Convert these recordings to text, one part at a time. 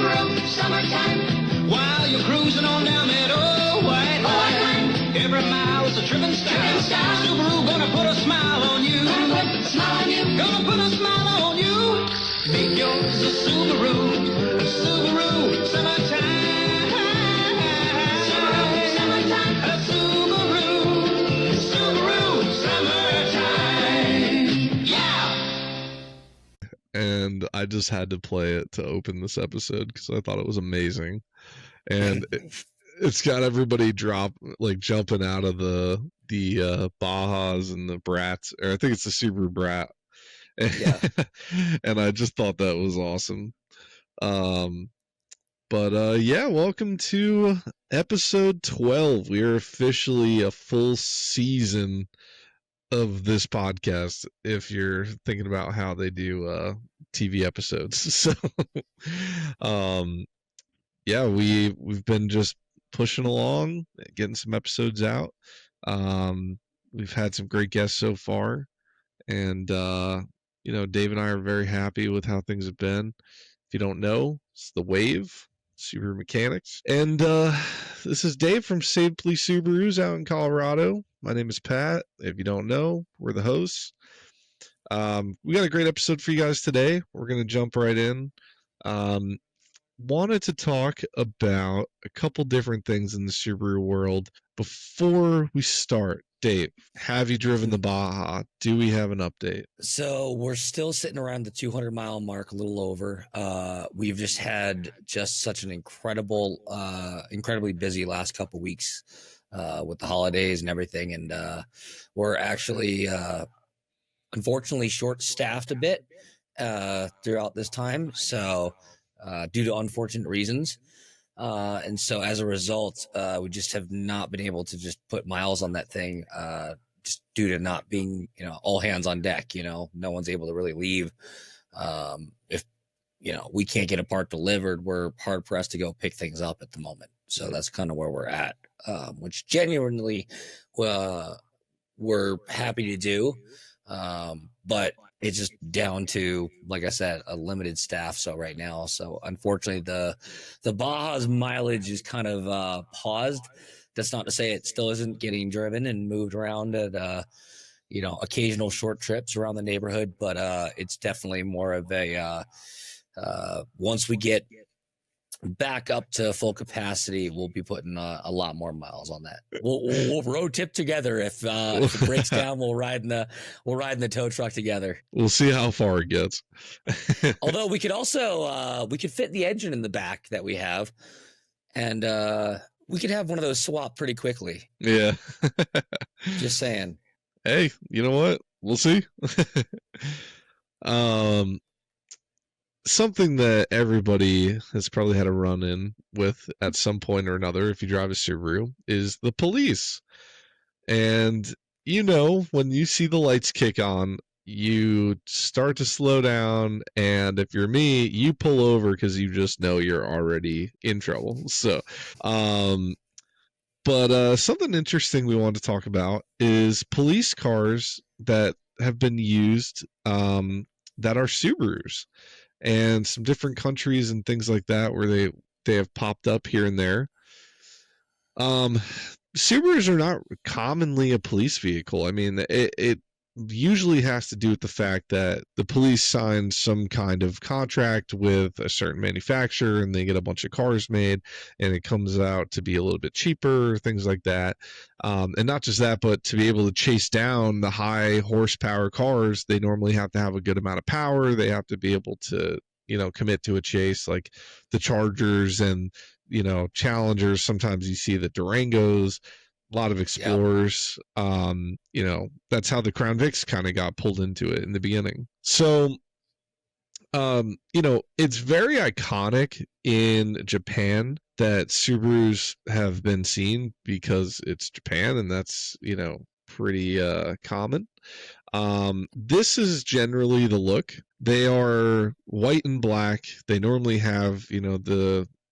Subaru, summertime. While you're cruising on down that old white line, every mile's a tripping style. Subaru gonna put a smile on you. Gonna put a smile on you. Gonna put a smile on you. Make yours a Subaru. A Subaru, summertime. Subaru, summertime. A Subaru. Subaru, summertime. Yeah! And I just had to play it to open this episode because I thought it was amazing. And it's got everybody jumping out of the Bajas and the Brats, or I think it's the Subaru Brat. Yeah. And I just thought that was awesome. Yeah, welcome to episode 12. We are officially a full season of this podcast, if you're thinking about how they do TV episodes. So yeah, we've been just pushing along, getting some episodes out. We've had some great guests so far, and Dave and I are very happy with how things have been. If you don't know, it's the Wave Subaru Mechanics, and this is Dave from Safely Subarus out in Colorado. My name is Pat. If you don't know, we're the hosts. We got a great episode for you guys today. We're going to jump right in. Wanted to talk about a couple different things in the Subaru world. Before we start, Dave, have you driven the Baja? Do we have an update? So we're still sitting around the 200-mile mark, a little over. We've just had such an incredibly busy last couple weeks with the holidays and everything. And we're actually, unfortunately, short-staffed a bit throughout this time. So due to unfortunate reasons. And so as a result, we just have not been able to just put miles on that thing, just due to not being, all hands on deck. No one's able to really leave. If, we can't get a part delivered, we're hard pressed to go pick things up at the moment. So that's kind of where we're at, which genuinely, we're happy to do. But it's just down to, like I said, a limited staff. So right now, unfortunately, the Baja's mileage is kind of paused. That's not to say it still isn't getting driven and moved around at occasional short trips around the neighborhood, but it's definitely more of a once we get back up to full capacity, we'll be putting a lot more miles on that. We'll road trip together. If it breaks down, we'll ride in the tow truck together. We'll see how far it gets. Although we could also we could fit the engine in the back that we have, and we could have one of those swap pretty quickly. Yeah. Just saying. Hey, you know what? We'll see. Something that everybody has probably had a run-in with at some point or another, if you drive a Subaru, is the police. And, when you see the lights kick on, you start to slow down, and if you're me, you pull over because you just know you're already in trouble. So, something interesting we want to talk about is police cars that have been used that are Subarus. And some different countries and things like that where they have popped up here and there. Subarus are not commonly a police vehicle. I mean, it usually has to do with the fact that the police sign some kind of contract with a certain manufacturer and they get a bunch of cars made and it comes out to be a little bit cheaper, things like that. And not just that, but to be able to chase down the high horsepower cars, they normally have to have a good amount of power. They have to be able to, commit to a chase, like the Chargers and, Challengers. Sometimes you see the Durangos, a lot of Explorers. Yep. That's how the Crown Vics kind of got pulled into it in the beginning. So, it's very iconic in Japan that Subarus have been seen because it's Japan and that's, pretty common. This is generally the look. They are white and black. They normally have,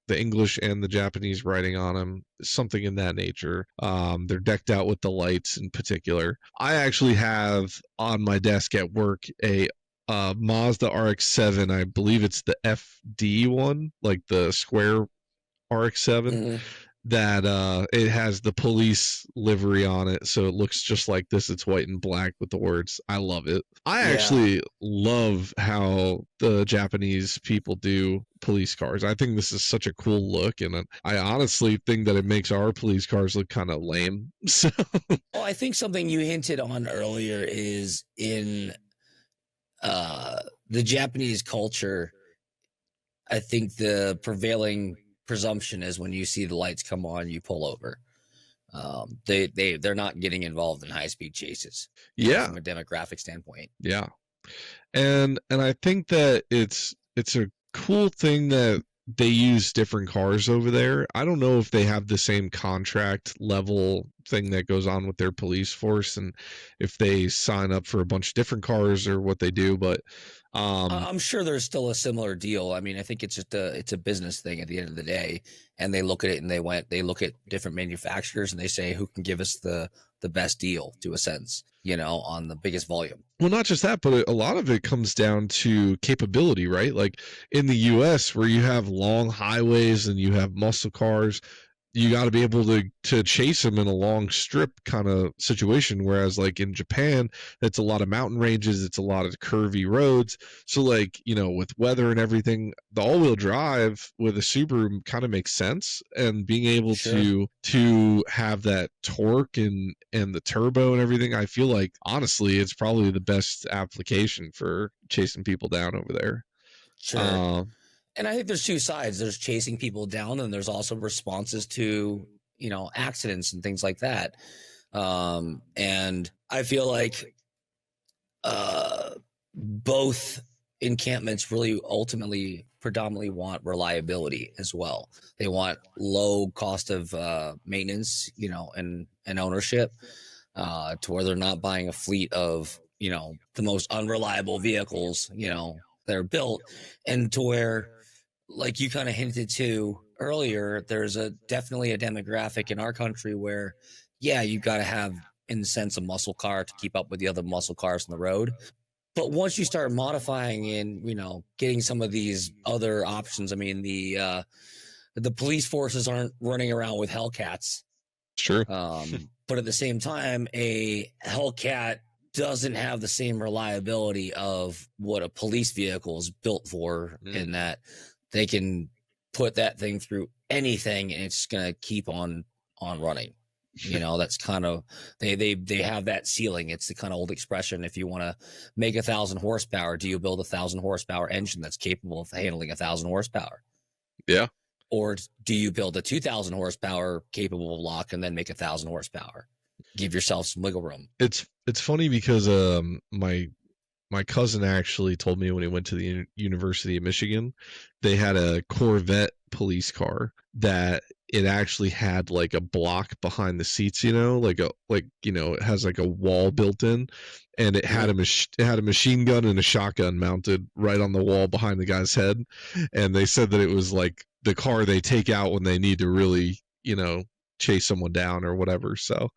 the English and the Japanese writing on them, something in that nature. They're decked out with the lights in particular. I actually have on my desk at work a Mazda RX-7. I believe it's the FD one, like the square RX-7. Mhm. That it has the police livery on it, so it looks just like this. It's white and black with the words. I love it. I Yeah. actually love how the Japanese people do police cars. I think this is such a cool look, and I honestly think that it makes our police cars look kind of lame. So Well, I think something you hinted on earlier is in the Japanese culture. I think the prevailing presumption is when you see the lights come on, you pull over. They're not getting involved in high speed chases. yeah, From a demographic standpoint. yeah. And I think that it's a cool thing that they use different cars over there. I don't know if they have the same contract level thing that goes on with their police force, and if they sign up for a bunch of different cars or what they do, but I'm sure there's still a similar deal. I mean, I think it's just it's a business thing at the end of the day, and they look at it and they look at different manufacturers and they say who can give us the best deal, to a sense, on the biggest volume. well, not just that, but a lot of it comes down to capability, right? Like in the US where you have long highways and you have muscle cars, you got to be able to chase them in a long strip kind of situation, whereas like in Japan it's a lot of mountain ranges, it's a lot of curvy roads, so like with weather and everything, the all-wheel drive with a Subaru kind of makes sense, and being able Sure. to have that torque and the turbo and everything, I feel like honestly it's probably the best application for chasing people down over there. Sure. And I think there's two sides. There's chasing people down, and there's also responses to, accidents and things like that. And I feel like both encampments really ultimately predominantly want reliability as well. They want low cost of maintenance, and ownership, to where they're not buying a fleet of, the most unreliable vehicles, that are built, and to where, like you kind of hinted to earlier, there's definitely a demographic in our country where, yeah, you got to have, in the sense, a muscle car to keep up with the other muscle cars on the road. But once you start modifying and, getting some of these other options, I mean, the police forces aren't running around with Hellcats. Sure. But at the same time, a Hellcat doesn't have the same reliability of what a police vehicle is built for, in that they can put that thing through anything and it's going to keep on running. That's kind of, they have that ceiling. It's the kind of old expression: if you want to make 1,000 horsepower, do you build 1,000 horsepower engine that's capable of handling 1,000 horsepower? Yeah. Or do you build a 2,000 horsepower capable of lock and then make 1,000 horsepower? Give yourself some wiggle room. It's funny because my cousin actually told me when he went to the University of Michigan, they had a Corvette police car that it actually had like a block behind the seats, it has like a wall built in, and it had a machine gun and a shotgun mounted right on the wall behind the guy's head, and they said that it was like the car they take out when they need to really, chase someone down or whatever. So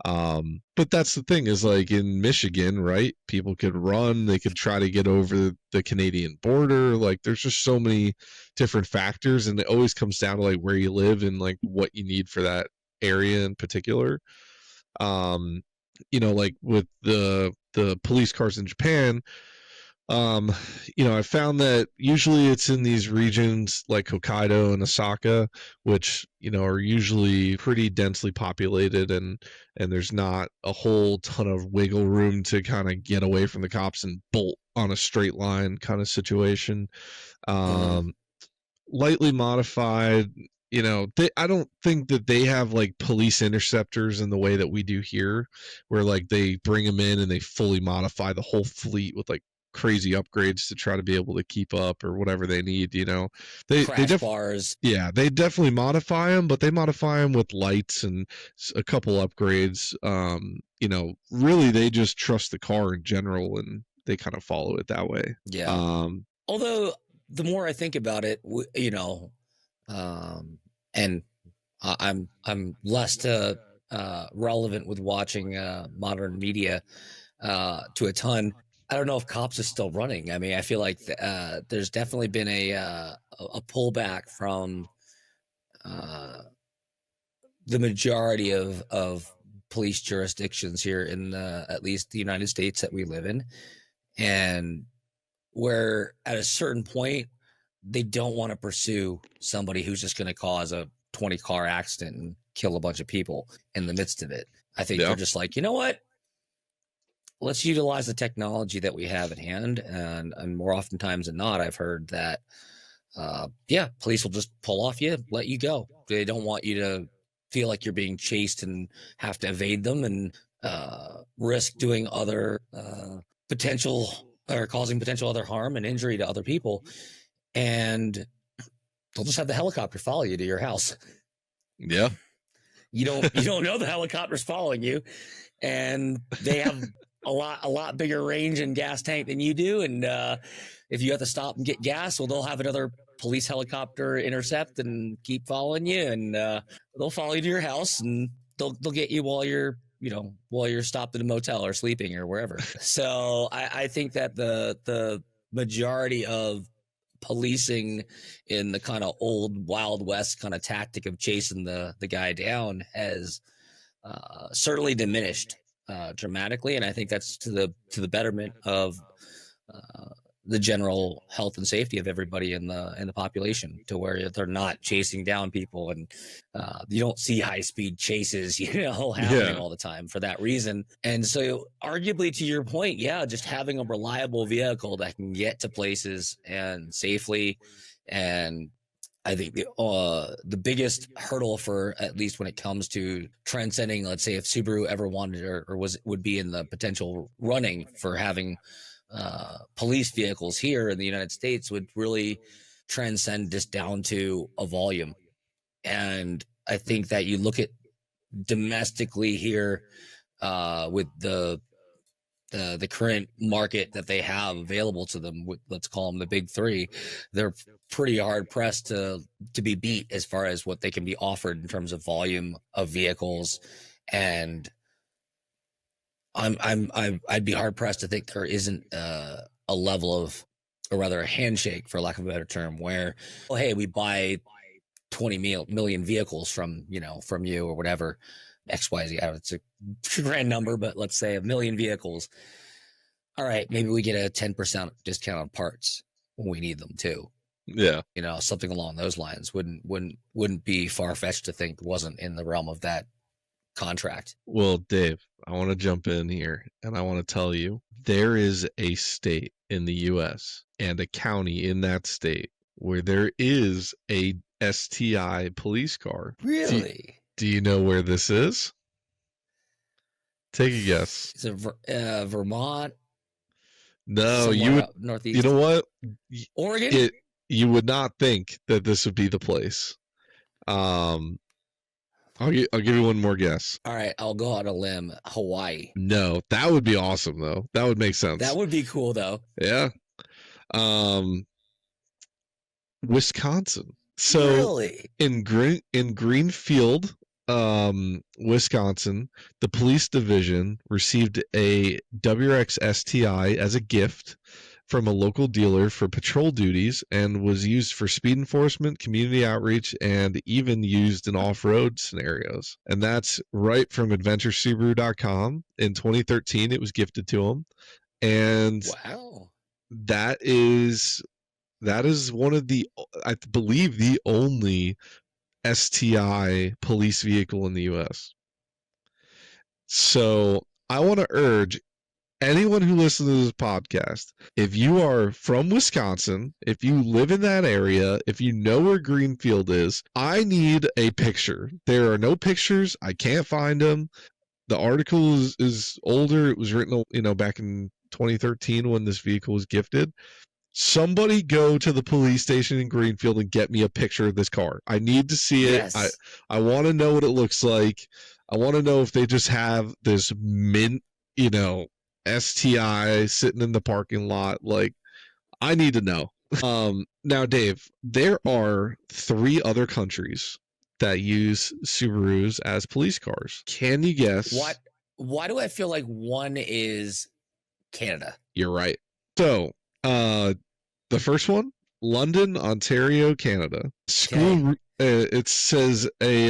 but that's the thing, is like in Michigan, right? People could run, they could try to get over the Canadian border. Like there's just so many different factors, and it always comes down to like where you live and like what you need for that area in particular. Like with the police cars in Japan, I found that usually it's in these regions like Hokkaido and Osaka, which, are usually pretty densely populated, and there's not a whole ton of wiggle room to kind of get away from the cops and bolt on a straight line kind of situation. Lightly modified, I don't think that they have like police interceptors in the way that we do here, where like they bring them in and they fully modify the whole fleet with like crazy upgrades to try to be able to keep up or whatever they need. They Bars. Yeah, they definitely modify them, but they modify them with lights and a couple upgrades. Really they just trust the car in general, and they kind of follow it that way. Yeah. Although the more I think about it, and I'm less relevant with watching modern media to a ton. I don't know if cops is still running. I mean, I feel like there's definitely been a pullback from the majority of police jurisdictions here in at least the United States that we live in, and where at a certain point they don't want to pursue somebody who's just going to cause a 20 car accident and kill a bunch of people in the midst of it. I think they're just like, you know what? Let's utilize the technology that we have at hand. And more oftentimes than not, I've heard that, police will just pull off you, let you go. They don't want you to feel like you're being chased and have to evade them and risk doing other potential or causing potential other harm and injury to other people. And they'll just have the helicopter follow you to your house. Yeah. You don't know the helicopter's following you, and they have a lot bigger range and gas tank than you do. And if you have to stop and get gas, well, they'll have another police helicopter intercept and keep following you, and they'll follow you to your house, and they'll get you while you're stopped at a motel or sleeping or wherever. So I think that the majority of policing in the kind of old Wild West kind of tactic of chasing the guy down has certainly diminished dramatically, and I think that's to the betterment of the general health and safety of everybody in the population, to where they're not chasing down people, and you don't see high speed chases, happening all the time for that reason. And so, arguably, to your point, just having a reliable vehicle that can get to places and safely, and I think the biggest hurdle for, at least when it comes to transcending, let's say if Subaru ever wanted or would be in the potential running for having police vehicles here in the United States, would really transcend this down to a volume. And I think that you look at domestically here with the current market that they have available to them, with, let's call them the big three, they're pretty hard pressed to be beat as far as what they can be offered in terms of volume of vehicles. And I'd be hard pressed to think there isn't a level of, or rather a handshake, for lack of a better term, where, oh, hey, we buy 20 million vehicles from you or whatever, XYZ. It's a grand number, but let's say 1 million vehicles. All right, maybe we get a 10% discount on parts when we need them too. Yeah. Something along those lines wouldn't be far-fetched to think wasn't in the realm of that contract. Well, Dave, I want to jump in here, and I want to tell you, there is a state in the U.S. and a county in that state where there is a STI police car. Really? Do you know where this is? Take a guess. Is it Vermont? No, you would. Northeast. You know what? Oregon? You would not think that this would be the place. I'll give you one more guess. All right, I'll go out on a limb. Hawaii. No, that would be awesome though. That would make sense. That would be cool though. Yeah. Wisconsin. So really? in Greenfield, Wisconsin, the police division received a WRX STI as a gift from a local dealer for patrol duties, and was used for speed enforcement, community outreach, and even used in off-road scenarios. And that's right from AdventureSubaru.com. In 2013, it was gifted to him. And wow, that is one of the, I believe, the only STI police vehicle in the U.S. So I want to urge anyone who listens to this podcast, if you are from Wisconsin, if you live in that area, if you know where Greenfield is, I need a picture. There are no pictures. I can't find them. The article is older. It was written, back in 2013 when this vehicle was gifted. Somebody go to the police station in Greenfield and get me a picture of this car. I need to see it. Yes. I want to know what it looks like. I want to know if they just have this mint, STI sitting in the parking lot. Like, I need to know. Now, Dave, there are 3 other countries that use Subarus as police cars. Can you guess? Why do I feel like one is Canada? You're right. So, the first one, London, Ontario, Canada. It says they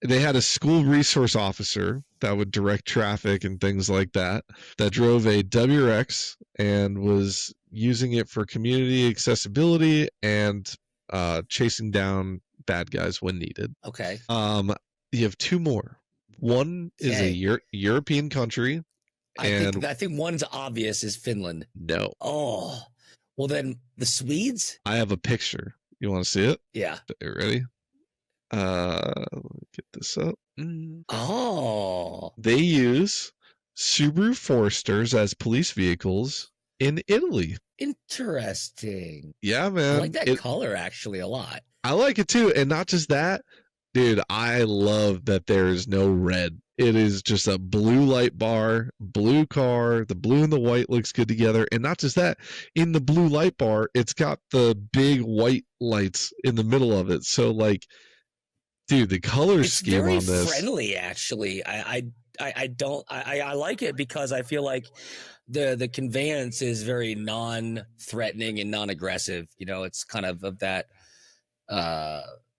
had a school resource officer that would direct traffic and things like that drove a WRX and was using it for community accessibility and chasing down bad guys when needed. Okay. You have two more. One is a European country. I think one's obvious is Finland. No. Oh, well then the Swedes. I have a picture. You want to see it? Yeah. You ready? Let me get this up. Oh. They use Subaru Foresters as police vehicles in Italy. Interesting. Yeah, man. I like that color actually a lot. I like it too. And not just that, dude, I love that there is no red. It is just a blue light bar, blue car. The blue and the white looks good together. And not just that, in the blue light bar, it's got the big white lights in the middle of it. So, like, dude, the color scheme on this. It's very friendly, actually. I like it because I feel like the conveyance is very non-threatening and non-aggressive. You know, it's kind of that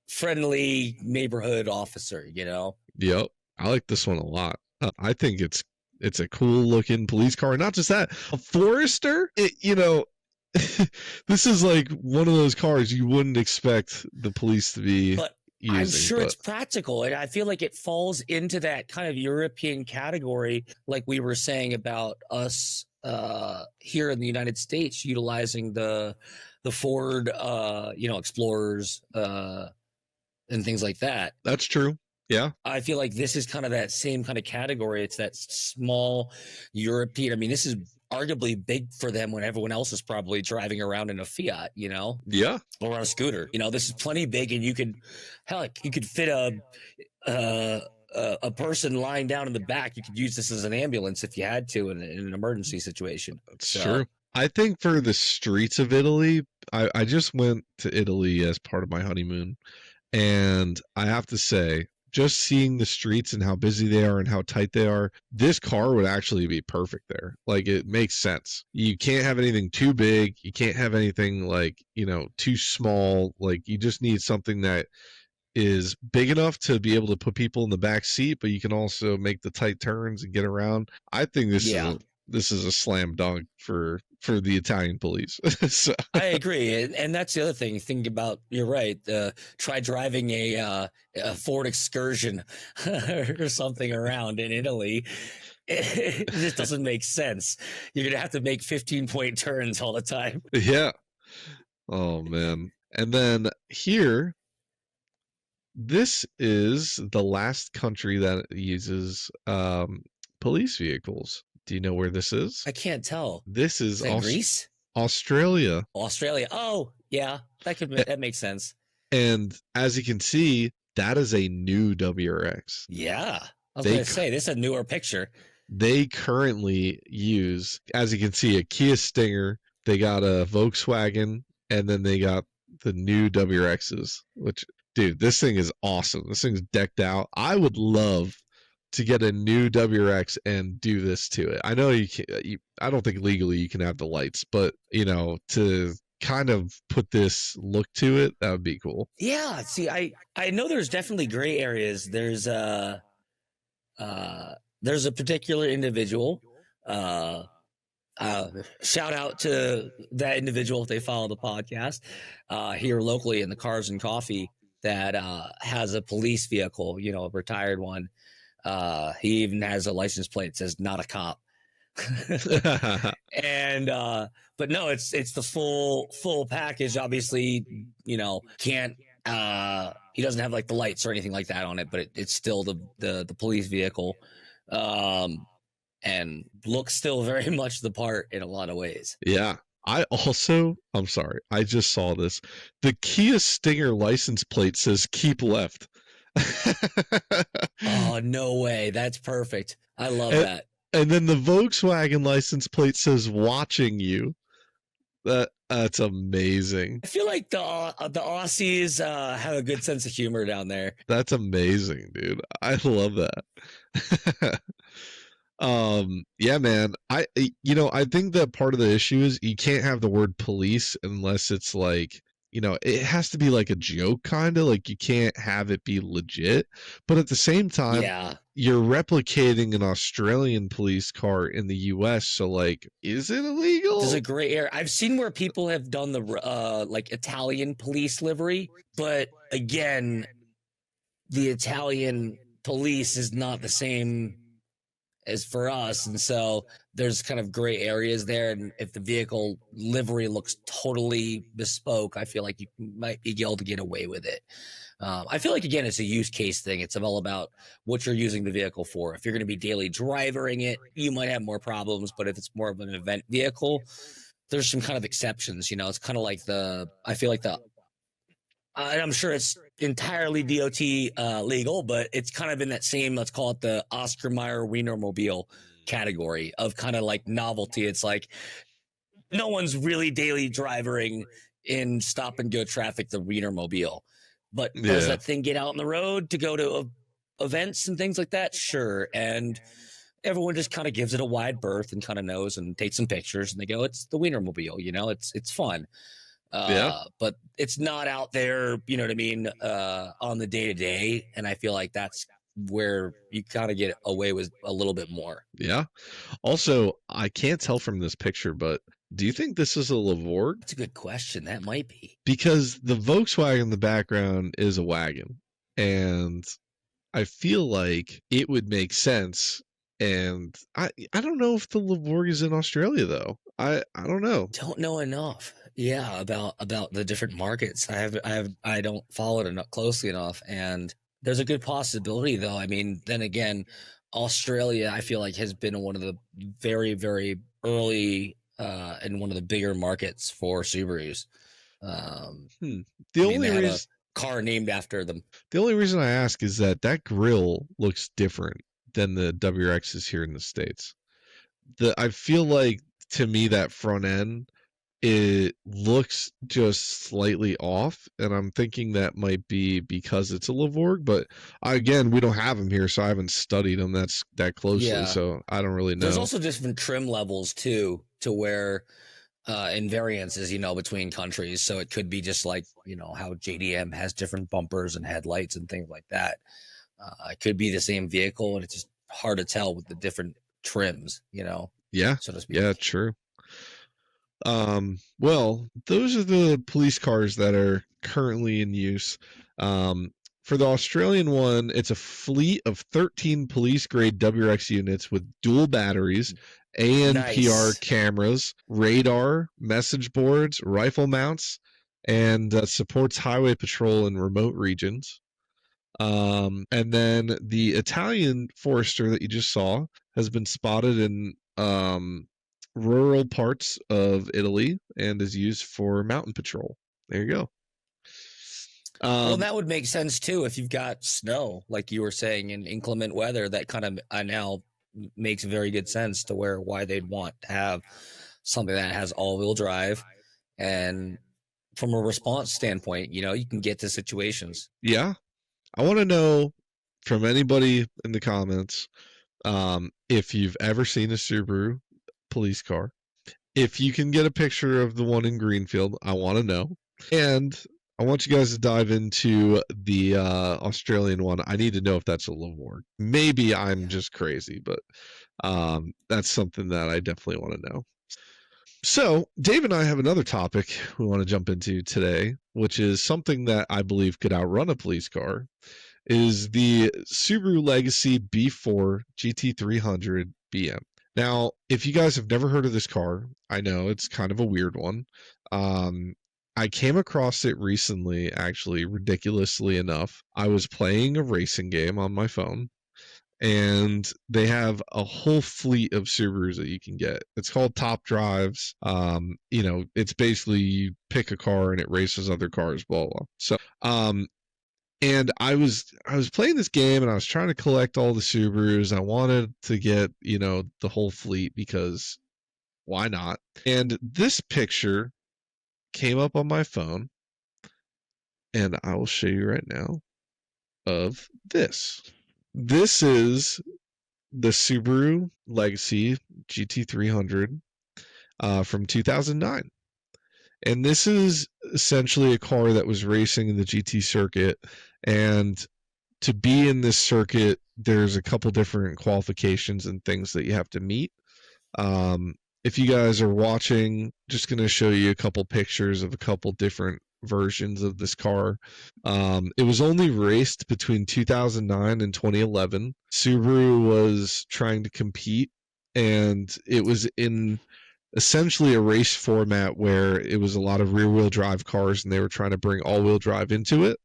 friendly neighborhood officer, you know? Yep. I like this one a lot. I think it's a cool looking police car. Not just that, a Forester, this is like one of those cars you wouldn't expect the police to be using. I'm sure it's practical, and I feel like it falls into that kind of European category, like we were saying about us here in the United States utilizing the Ford Explorers and things like that. That's true. Yeah. I feel like this is kind of that same kind of category. It's that small European. I mean, this is arguably big for them when everyone else is probably driving around in a Fiat, you know? Yeah. Or on a scooter. You know, this is plenty big, and you could fit a person lying down in the back. You could use this as an ambulance if you had to in an emergency situation. That's true. I think for the streets of Italy, I just went to Italy as part of my honeymoon, and I have to say, just seeing the streets and how busy they are and how tight they are, this car would actually be perfect there. Like, it makes sense. You can't have anything too big. You can't have anything like, too small. Like, you just need something that is big enough to be able to put people in the back seat, but you can also make the tight turns and get around. I think this is a slam dunk for the Italian police. So. I agree, and that's the other thing. Think about, you're right. Try driving a Ford Excursion or something around in Italy. It just doesn't make sense. You're gonna have to make 15-point turns all the time. Yeah. Oh man. And then here, this is the last country that uses police vehicles. Do you know where this is? I can't tell. This is Greece? Australia. Australia. Oh, yeah. That makes sense. And as you can see, that is a new WRX. Yeah. I was going to say, this is a newer picture. They currently use, as you can see, a Kia Stinger. They got a Volkswagen, and then they got the new WRXs, which, dude, this thing is awesome. This thing's decked out. I would love to get a new WRX and do this to it. I know you can't. I don't think legally you can have the lights, but to kind of put this look to it, that would be cool. Yeah. See, I know there's definitely gray areas. There's a particular individual. Shout out to that individual if they follow the podcast here locally in the Cars and Coffee that has a police vehicle, a retired one. He even has a license plate that says "not a cop." And but no, it's the full package. Obviously, can't he doesn't have like the lights or anything like that on it, but it's still the police vehicle, and looks still very much the part in a lot of ways. Yeah. I'm sorry, I just saw this. The Kia Stinger license plate says "keep left." Oh, no way. That's perfect. I love that. And then the Volkswagen license plate says "watching you." That's amazing. I feel like the Aussies have a good sense of humor down there. That's amazing, dude. I love that. Yeah, man. I think that part of the issue is you can't have the word police unless it's like, it has to be like a joke kind of, like you can't have it be legit. But at the same time, Yeah. you're replicating an Australian police car in the US, so like, is it There's a illegal? gray area. I've seen where people have done the like Italian police livery, but again, the Italian police is not the same as for us, and so there's kind of gray areas there. And if the vehicle livery looks totally bespoke, I feel like you might be able to get away with it. I feel like again, it's a use case thing. It's all about what you're using the vehicle for. If you're going to be daily driving it, you might have more problems. But if it's more of an event vehicle, there's some kind of exceptions. It's kind of like I feel like and I'm sure it's entirely DOT legal, but it's kind of in that same, let's call it the Oscar Mayer Wienermobile category of kind of like novelty. It's like no one's really daily driving in stop and go traffic the Wienermobile, but does Yeah. that thing get out on the road to go to events and things like that? Sure. And everyone just kind of gives it a wide berth and kind of knows and takes some pictures and they go, it's the Wienermobile, it's fun. Yeah. But it's not out there, you know what I mean, on the day to day. And I feel like that's where you kind of get away with a little bit more. Yeah. Also, I can't tell from this picture, but do you think this is a Lavorg? That's a good question. That might be. Because the Volkswagen in the background is a wagon, and I feel like it would make sense. And I don't know if the Lavorg is in Australia though. I don't know. Don't know enough. Yeah, about the different markets. I don't follow it enough closely enough, and there's a good possibility though. I mean, then again, Australia I feel like has been one of the very very early and one of the bigger markets for Subarus. The I mean, only they have a reason car named after them. the only reason I ask is that grill looks different than the WRXs here in the States. I feel like, to me, that front end, it looks just slightly off, and I'm thinking that might be because it's a Lavorg. But again, we don't have them here, so I haven't studied them that closely, Yeah. so I don't really There's know. also different trim levels too, to where in variances, between countries. So it could be just like, how JDM has different bumpers and headlights and things like that. It could be the same vehicle, and it's just hard to tell with the different trims, Yeah, so to speak. yeah, true. Well, those are the police cars that are currently in use. For the Australian one, it's a fleet of 13 police grade WRX units with dual batteries, ANPR Nice. cameras, radar, message boards, rifle mounts, and supports highway patrol in remote regions. And then the Italian Forester that you just saw has been spotted in rural parts of Italy and is used for mountain patrol. There you go. Well, that would make sense too if you've got snow, like you were saying, in inclement weather. That kind of now makes very good sense to why they'd want to have something that has all-wheel drive, and from a response standpoint, you can get to situations. Yeah. I want to know from anybody in the comments if you've ever seen a Subaru police car. If you can get a picture of the one in Greenfield, I want to know. And I want you guys to dive into the Australian one. I need to know if that's a Lavorg. Maybe I'm just crazy, but that's something that I definitely want to know. So, Dave and I have another topic we want to jump into today, which is something that I believe could outrun a police car, is the Subaru Legacy B4 GT300 BM. Now, if you guys have never heard of this car, I know it's kind of a weird one. I came across it recently, actually, ridiculously enough. I was playing a racing game on my phone, and they have a whole fleet of Subarus that you can get. It's called Top Drives. It's basically you pick a car and it races other cars, blah blah. So, and I was playing this game and I was trying to collect all the Subarus. I wanted to get, the whole fleet because why not? And this picture came up on my phone, and I will show you right now of this. This is the Subaru Legacy GT300 from 2009. And this is essentially a car that was racing in the GT circuit. And to be in this circuit, there's a couple different qualifications and things that you have to meet. If you guys are watching, just going to show you a couple pictures of a couple different versions of this car. It was only raced between 2009 and 2011. Subaru was trying to compete, and it was in essentially a race format where it was a lot of rear-wheel drive cars, and they were trying to bring all-wheel drive into it.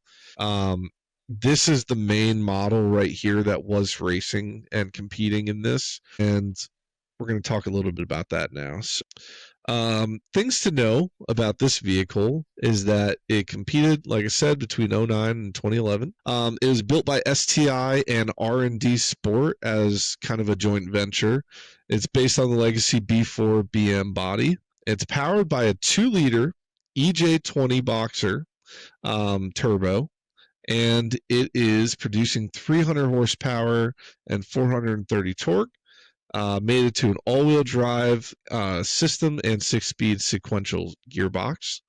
This is the main model right here that was racing and competing in this, and we're going to talk a little bit about that now. So, things to know about this vehicle is that it competed, like I said, between 2009 and 2011. It was built by STI and R&D Sport as kind of a joint venture. It's based on the Legacy B4 BM body. It's powered by a 2-liter EJ20 Boxer turbo, and it is producing 300 horsepower and 430 torque. Made it to an all-wheel drive system and 6-speed sequential gearbox.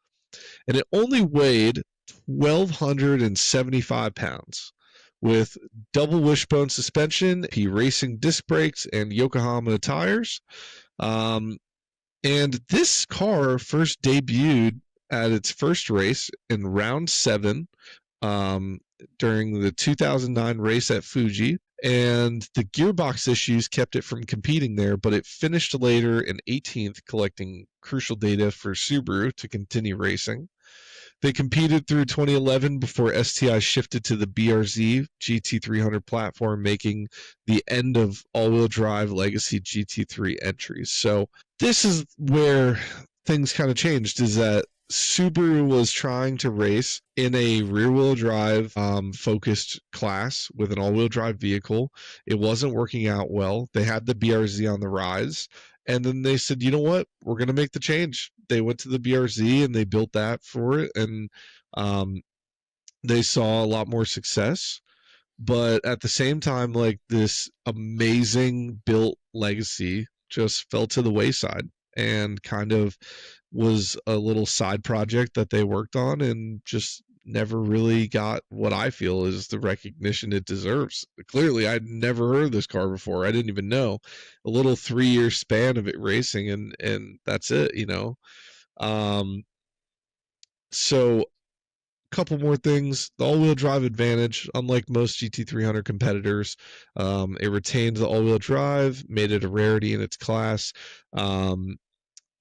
And it only weighed 1,275 pounds with double wishbone suspension, P racing disc brakes, and Yokohama tires. And this car first debuted at its first race in round 7 during the 2009 race at Fuji. And the gearbox issues kept it from competing there, but it finished later in 18th, collecting crucial data for Subaru to continue racing. They competed through 2011 before STI shifted to the BRZ GT300 platform, making the end of all-wheel drive Legacy GT3 entries. So this is where things kind of changed, is that Subaru was trying to race in a rear-wheel drive focused class with an all-wheel drive vehicle. It wasn't working out well. They had the BRZ on the rise, and then they said, you know what, we're going to make the change. They went to the BRZ and they built that for it, and they saw a lot more success. But at the same time, like, this amazing built Legacy just fell to the wayside and kind of was a little side project that they worked on and just never really got what I feel is the recognition it deserves. Clearly, I'd never heard of this car before. I didn't even know. A little 3-year span of it racing, and that's it, you know. So couple more things. The all-wheel drive advantage, unlike most GT300 competitors, it retained the all-wheel drive, made it a rarity in its class.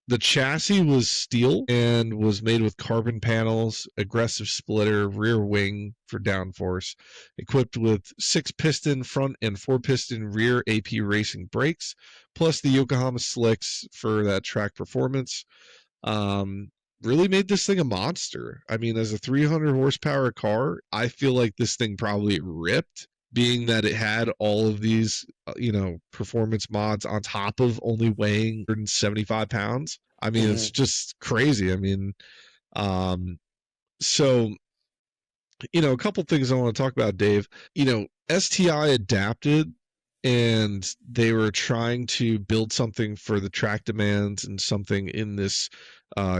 The chassis was steel and was made with carbon panels, aggressive splitter, rear wing for downforce, equipped with 6-piston front and 4-piston rear AP racing brakes, plus the Yokohama slicks for that track performance. Really made this thing a monster. I mean, as a 300 horsepower car, I feel like this thing probably ripped, being that it had all of these, performance mods on top of only weighing 175 pounds. I mean, it's just crazy. I mean, so, a couple things I want to talk about, Dave. STI adapted, and they were trying to build something for the track demands and something in this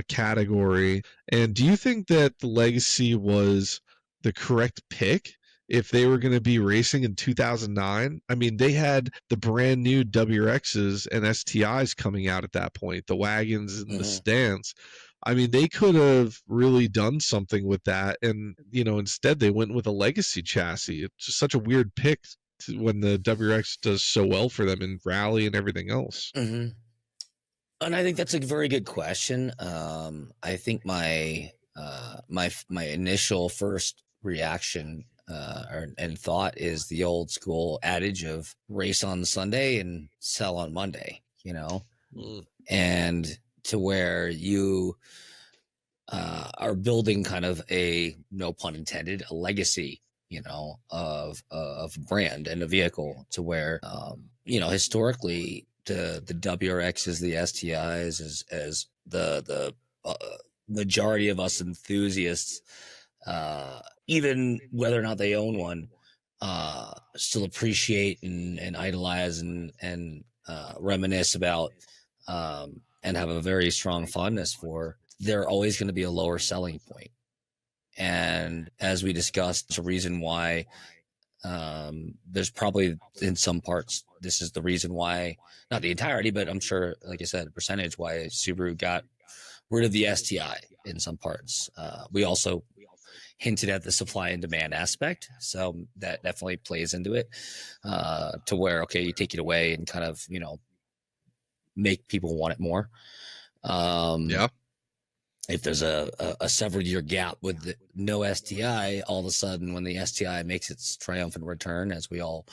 category. And do you think that the Legacy was the correct pick if they were going to be racing in 2009? I mean, they had the brand new WRXs and STIs coming out at that point, the wagons and the sedans. I mean, they could have really done something with that, and instead they went with a Legacy chassis. It's just such a weird pick when the WRX does so well for them in rally and everything else. And I think that's a very good question. I think my initial first reaction and thought is the old school adage of race on Sunday and sell on Monday, and to where you are building kind of a, no pun intended, a legacy, of brand and a vehicle, to where, historically the WRXs, the STIs, as the majority of us enthusiasts, even whether or not they own one, still appreciate and idolize and reminisce about, and have a very strong fondness for, they're always going to be a lower selling point. And as we discussed, there's a reason why, there's probably in some parts, this is the reason why, not the entirety, but I'm sure, like I said, a percentage why Subaru got rid of the STI in some parts. We also hinted at the supply and demand aspect, so that definitely plays into it, to where, okay, you take it away and kind of, make people want it more. Yeah. If there's a several year gap with no STI, all of a sudden when the STI makes its triumphant return, as we all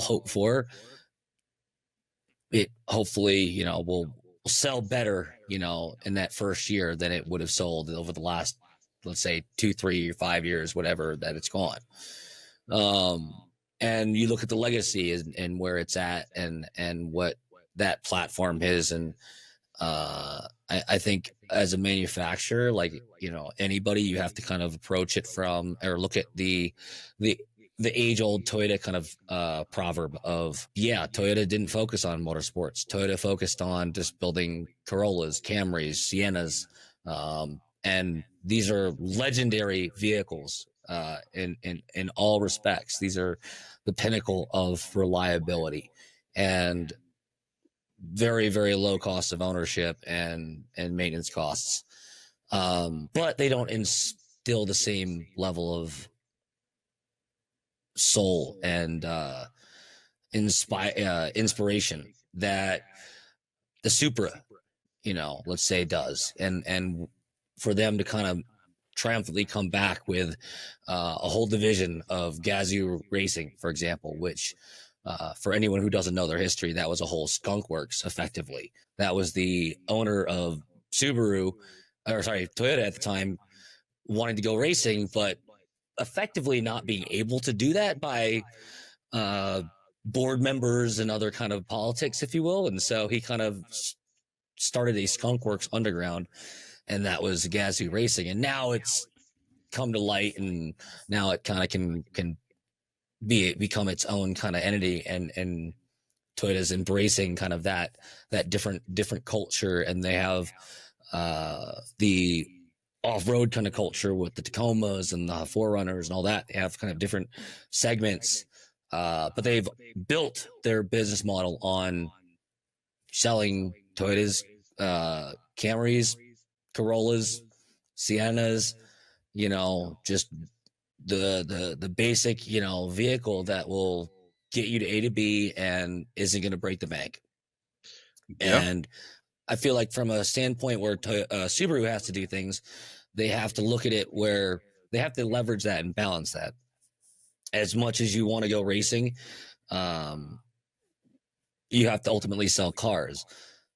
hope for, it hopefully, will sell better, in that first year than it would have sold over the last, let's say 2, 3, 5 years, whatever that it's gone. And you look at the Legacy and where it's at and what that platform is. And I think as a manufacturer, like, anybody, you have to kind of approach it from, or look at the age old Toyota kind of proverb of, yeah, Toyota didn't focus on motorsports. Toyota focused on just building Corollas, Camrys, Siennas, and these are legendary vehicles in all respects. These are the pinnacle of reliability and very, very low cost of ownership and maintenance costs. But they don't instill the same level of soul and inspiration that the Supra, let's say, does. And for them to kind of triumphantly come back with a whole division of Gazoo Racing, for example, which for anyone who doesn't know their history, that was a whole skunk works, effectively. That was the owner of Toyota at the time, wanting to go racing, but effectively not being able to do that by board members and other kind of politics, if you will. And so he kind of started a skunk works underground, and that was Gazoo Racing. And now it's come to light, and now it kind of can become its own kind of entity, and Toyota's embracing kind of that different culture, and they have the off-road kind of culture with the Tacomas and the 4Runners and all that. They have kind of different segments, but they've built their business model on selling Toyotas, Camrys, Corollas, Siennas, just the basic, vehicle that will get you to A to B and isn't going to break the bank. Yeah. And I feel like from a standpoint where Subaru has to do things, they have to look at it where they have to leverage that and balance that. As much as you want to go racing, you have to ultimately sell cars.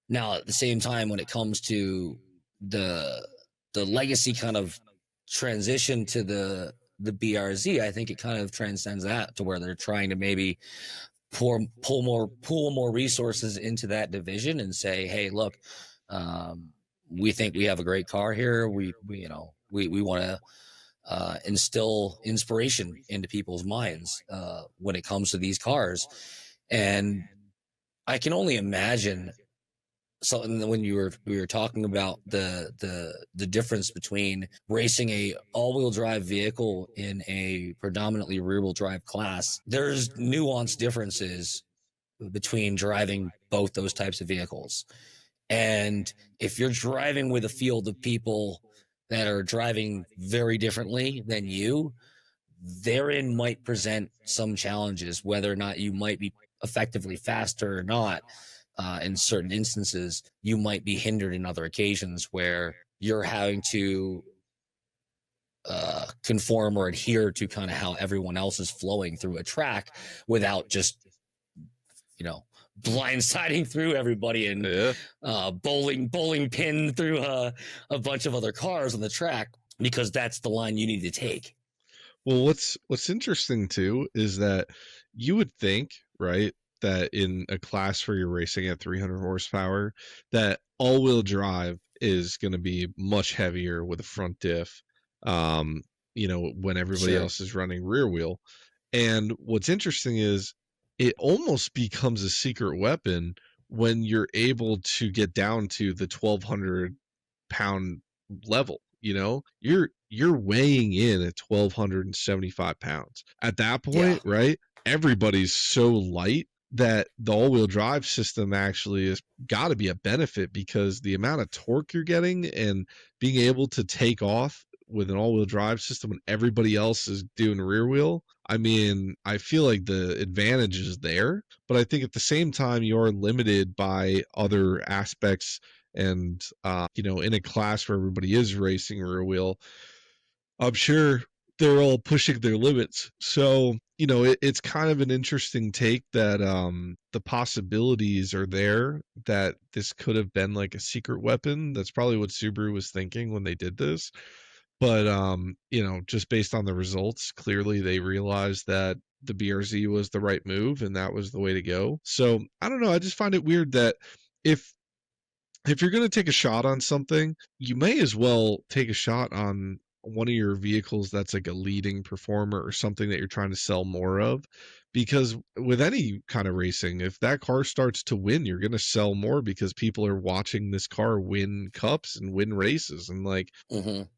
Now, at the same time, when it comes to the Legacy kind of transition to the BRZ, I think it kind of transcends that to where they're trying to maybe pool more resources into that division and say, hey, look, we think we have a great car here. We want to instill inspiration into people's minds when it comes to these cars. And I can only imagine. So when we were talking about the difference between racing a all-wheel drive vehicle in a predominantly rear-wheel drive class, there's nuanced differences between driving both those types of vehicles. And if you're driving with a field of people that are driving very differently than you, therein might present some challenges, whether or not you might be effectively faster or not. In certain instances, you might be hindered in other occasions where you're having to conform or adhere to kind of how everyone else is flowing through a track without just, blindsiding through everybody and bowling pin through a bunch of other cars on the track, because that's the line you need to take. Well, what's interesting too is that you would think, right, that in a class where you're racing at 300 horsepower, that all-wheel drive is going to be much heavier with a front diff, when everybody else is running rear wheel. And what's interesting is it almost becomes a secret weapon when you're able to get down to the 1,200 pound level. You're weighing in at 1,275 pounds. At that Yeah. point, right? Everybody's so light that the all-wheel drive system actually has got to be a benefit, because the amount of torque you're getting and being able to take off with an all-wheel drive system when everybody else is doing rear wheel. I mean, I feel like the advantage is there, but I think at the same time you're limited by other aspects. And in a class where everybody is racing rear wheel, I'm sure they're all pushing their limits. So, it's kind of an interesting take that the possibilities are there that this could have been like a secret weapon. That's probably what Subaru was thinking when they did this. But just based on the results, clearly they realized that the BRZ was the right move and that was the way to go. So, I don't know, I just find it weird that if you're going to take a shot on something, you may as well take a shot on one of your vehicles that's like a leading performer or something that you're trying to sell more of. Because with any kind of racing, if that car starts to win, you're going to sell more because people are watching this car win cups and win races. And like,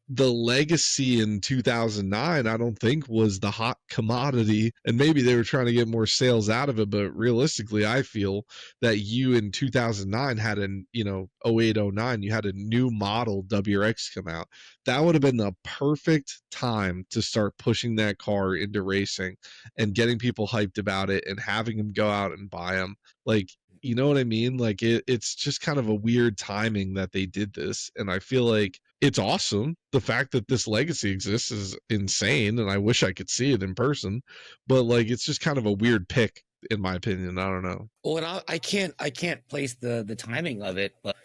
the Legacy in 2009, I don't think was the hot commodity, and maybe they were trying to get more sales out of it, but realistically, I feel that you in 2009 had an, 08, 09, you had a new model WRX come out. That would have been the perfect time to start pushing that car into racing and getting people hyped about it and having them go out and buy them. Like, you know what I mean? Like it's just kind of a weird timing that they did this. And I feel like it's awesome. The fact that this Legacy exists is insane. And I wish I could see it in person, but like, it's just kind of a weird pick in my opinion. I don't know. Well, and I can't place the timing of it, but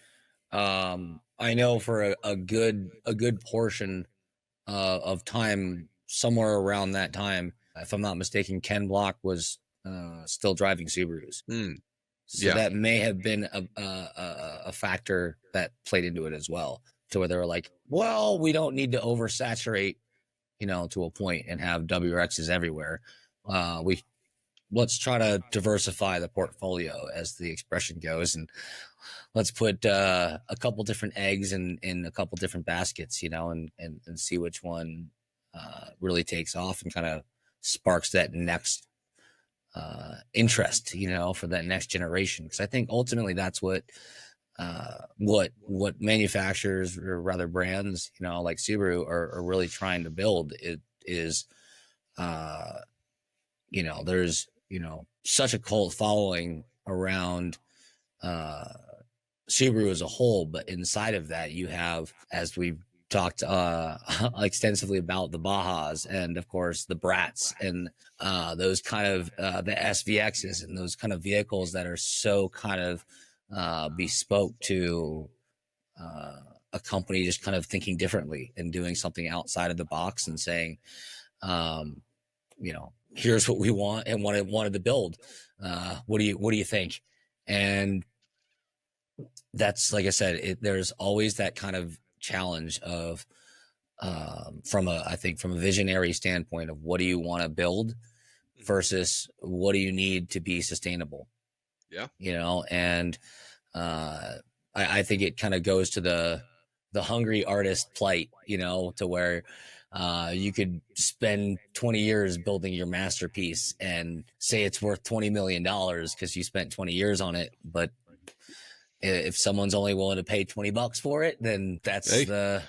I know for a good portion of time, somewhere around that time, if I'm not mistaken, Ken Block was still driving Subarus. So Yeah. that may have been a factor that played into it as well, to where they were like, well, we don't need to oversaturate, to a point and have WRXs everywhere. Let's try to diversify the portfolio, as the expression goes, and let's put a couple different eggs in a couple different baskets, and see which one really takes off and kind of sparks that next interest, for that next generation. Because I think ultimately that's what manufacturers, or rather brands, like Subaru, are really trying to build. It is, there's such a cult following around Subaru as a whole, but inside of that you have, as we've talked extensively about, the Bajas, and of course the Brats, and those kind of the SVXs, and those kind of vehicles that are so kind of bespoke to a company just kind of thinking differently and doing something outside of the box and saying, here's what we want and what I wanted to build. What do you think? And that's, like I said, there's always that kind of challenge of from a visionary standpoint of what do you want to build versus what do you need to be sustainable. Yeah. And I think it kind of goes to the hungry artist plight, to where you could spend 20 years building your masterpiece and say it's worth $20 million because you spent 20 years on it. But if someone's only willing to pay $20 for it, then that's the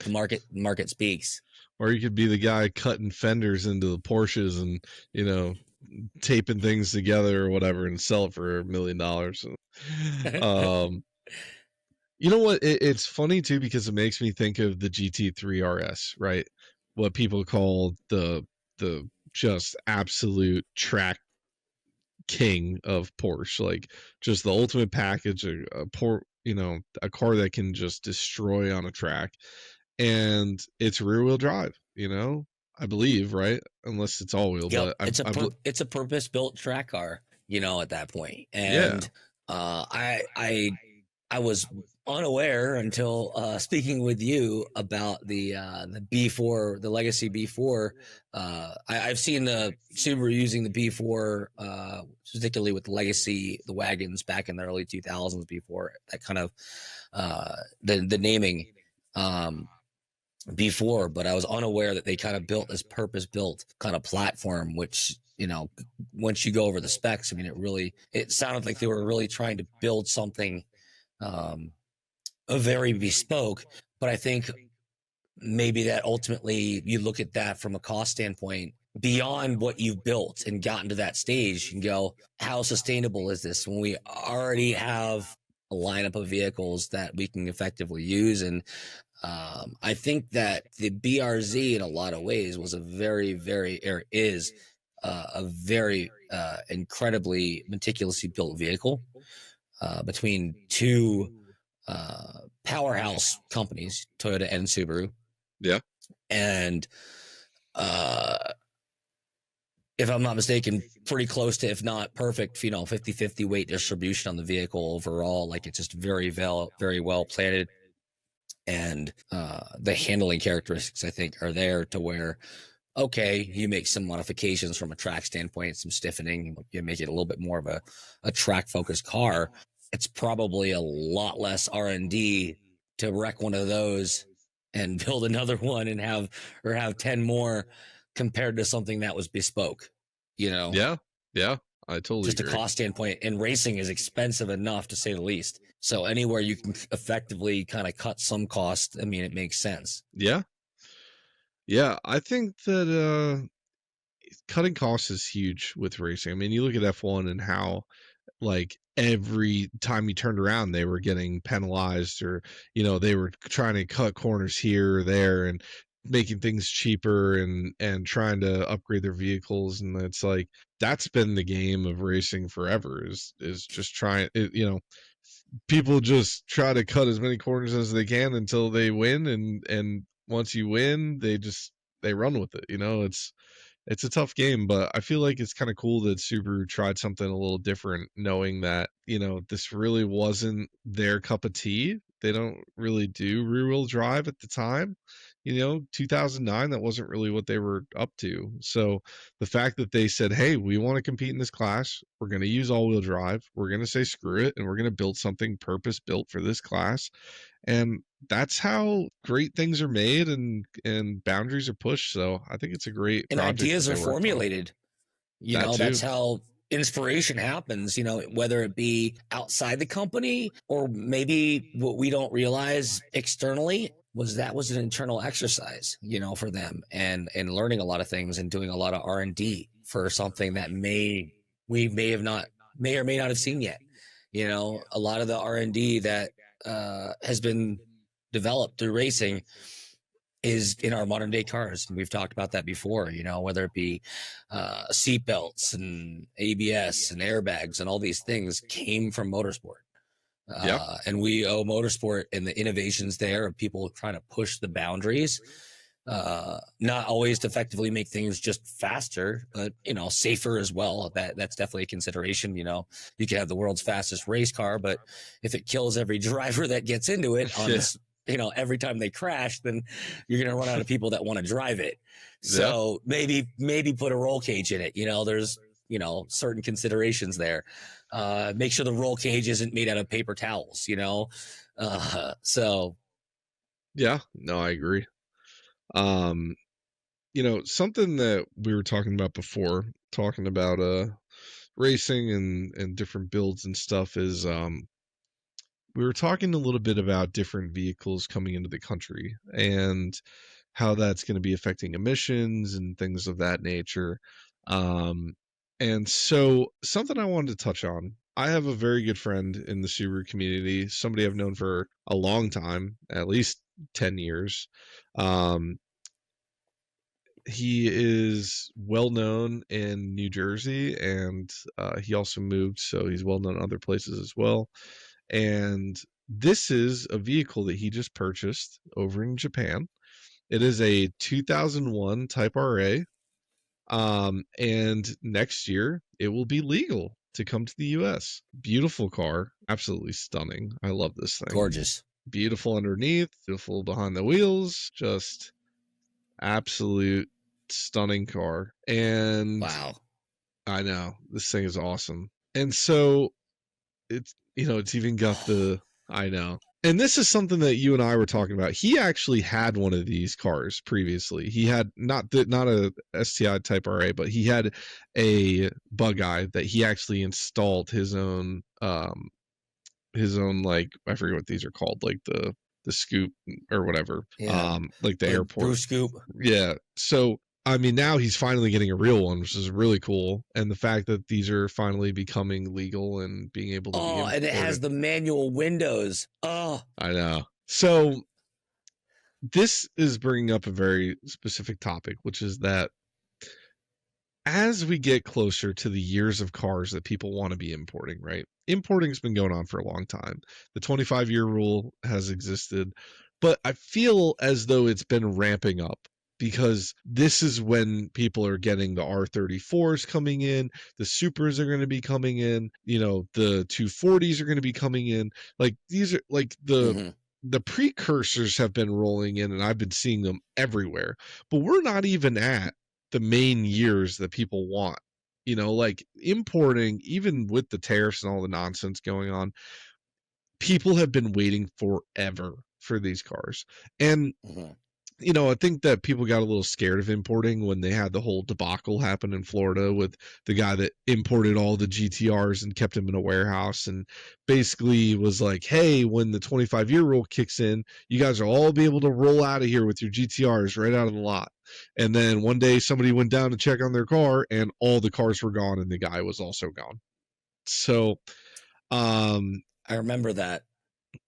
market speaks. Or you could be the guy cutting fenders into the Porsches and, taping things together or whatever and sell it for $1 million. You know what? It's funny too, because it makes me think of the GT3 RS, right? What people call the just absolute track king of Porsche, like just the ultimate package, a car that can just destroy on a track, and it's rear wheel drive, I believe, right? Unless it's all wheel, Yep. but it's a purpose built track car, at that point. And yeah. I was unaware until speaking with you about the B4, the Legacy B4. I've seen the Subaru using the B4, particularly with the Legacy, the wagons back in the early 2000s. Before that kind of the naming before, but I was unaware that they kind of built this purpose-built kind of platform, which, you know, once you go over the specs, I mean, it sounded like they were really trying to build something a very bespoke. But I think maybe that ultimately you look at that from a cost standpoint beyond what you've built and gotten to that stage and go, how sustainable is this when we already have a lineup of vehicles that we can effectively use? And I think that the BRZ in a lot of ways was a very, or is a very incredibly meticulously built vehicle between two powerhouse companies, Toyota and Subaru. Yeah. And if I'm not mistaken, pretty close to, if not perfect, 50-50 weight distribution on the vehicle overall. Like, it's just very well planted. And the handling characteristics, I think, are there to where, okay, you make some modifications from a track standpoint, some stiffening, you make it a little bit more of a track focused car. It's probably a lot less R&D to wreck one of those and build another one and have 10 more compared to something that was bespoke, you know? Yeah, I totally just agree. A cost standpoint, and racing is expensive enough, to say the least. So anywhere you can effectively kind of cut some cost, I mean, it makes sense. Yeah, I think that cutting costs is huge with racing. I mean, you look at F1 and how, like, every time you turned around they were getting penalized, or, you know, they were trying to cut corners here or there and making things cheaper and trying to upgrade their vehicles. And it's like, that's been the game of racing forever, is just trying it, you know, people just try to cut as many corners as they can until they win, and once you win, they run with it, you know. It's a tough game, but I feel like it's kind of cool that Subaru tried something a little different, knowing that, you know, this really wasn't their cup of tea. They don't really do rear-wheel drive at the time. You know, 2009, that wasn't really what they were up to. So the fact that they said, hey, we want to compete in this class, we're going to use all-wheel drive, we're going to say screw it, and we're going to build something purpose-built for this class. And that's how great things are made, and boundaries are pushed. So I think it's a great and project ideas that are they worked on. formulated. You That know, too. that's how inspiration happens, you know, whether it be outside the company or maybe what we don't realize externally that was an internal exercise, you know, for them, and learning a lot of things and doing a lot of R&D for something that we may or may not have seen yet. You know, a lot of the R&D that has been developed through racing is in our modern day cars. And we've talked about that before, you know, whether it be seat belts and ABS and airbags and all these things came from motorsport. And we owe motorsport and the innovations there of people trying to push the boundaries, not always to effectively make things just faster, but, you know, safer as well. That's definitely a consideration. You know, you can have the world's fastest race car, but if it kills every driver that gets into it on this, you know, every time they crash, then you're going to run out of people that want to drive it. So maybe put a roll cage in it. You know, there's, you know, certain considerations there. Make sure the roll cage isn't made out of paper towels, you know? So. Yeah, no, I agree. You know, something that we were talking about before, talking about racing and different builds and stuff, is we were talking a little bit about different vehicles coming into the country and how that's going to be affecting emissions and things of that nature. And so something I wanted to touch on. I have a very good friend in the Subaru community, somebody I've known for a long time, at least 10 years. He is well known in New Jersey, and he also moved, so he's well known in other places as well. And this is a vehicle that he just purchased over in Japan. It is a 2001 Type RA, and next year it will be legal to come to the US. Beautiful car, absolutely stunning. I love this thing. Gorgeous. Beautiful underneath, beautiful behind the wheels, just absolute stunning car. And Wow. I know, this thing is awesome. And so it's, it's even got the, I know. And this is something that you and I were talking about. He actually had one of these cars previously. He had not a STI Type RA, but he had a bug eye that he actually installed his own like, I forget what these are called, like the scoop or whatever. Yeah. Like the airport. Brew scoop. Yeah. So I mean, now he's finally getting a real one, which is really cool. And the fact that these are finally becoming legal and being able to be imported. And it has the manual windows. Oh, I know. So this is bringing up a very specific topic, which is that as we get closer to the years of cars that people want to be importing, right? Importing's been going on for a long time. The 25-year rule has existed, but I feel as though it's been ramping up because this is when people are getting the R34s coming in, the Supers are going to be coming in, the 240s are going to be coming in. Like these are like the precursors have been rolling in, and I've been seeing them everywhere. But we're not even at the main years that people want. Like importing, even with the tariffs and all the nonsense going on, people have been waiting forever for these cars. And I think that people got a little scared of importing when they had the whole debacle happen in Florida with the guy that imported all the GTRs and kept them in a warehouse and basically was like, hey, when the 25-year rule kicks in, you guys will all be able to roll out of here with your GTRs right out of the lot. And then one day somebody went down to check on their car and all the cars were gone and the guy was also gone. So I remember that.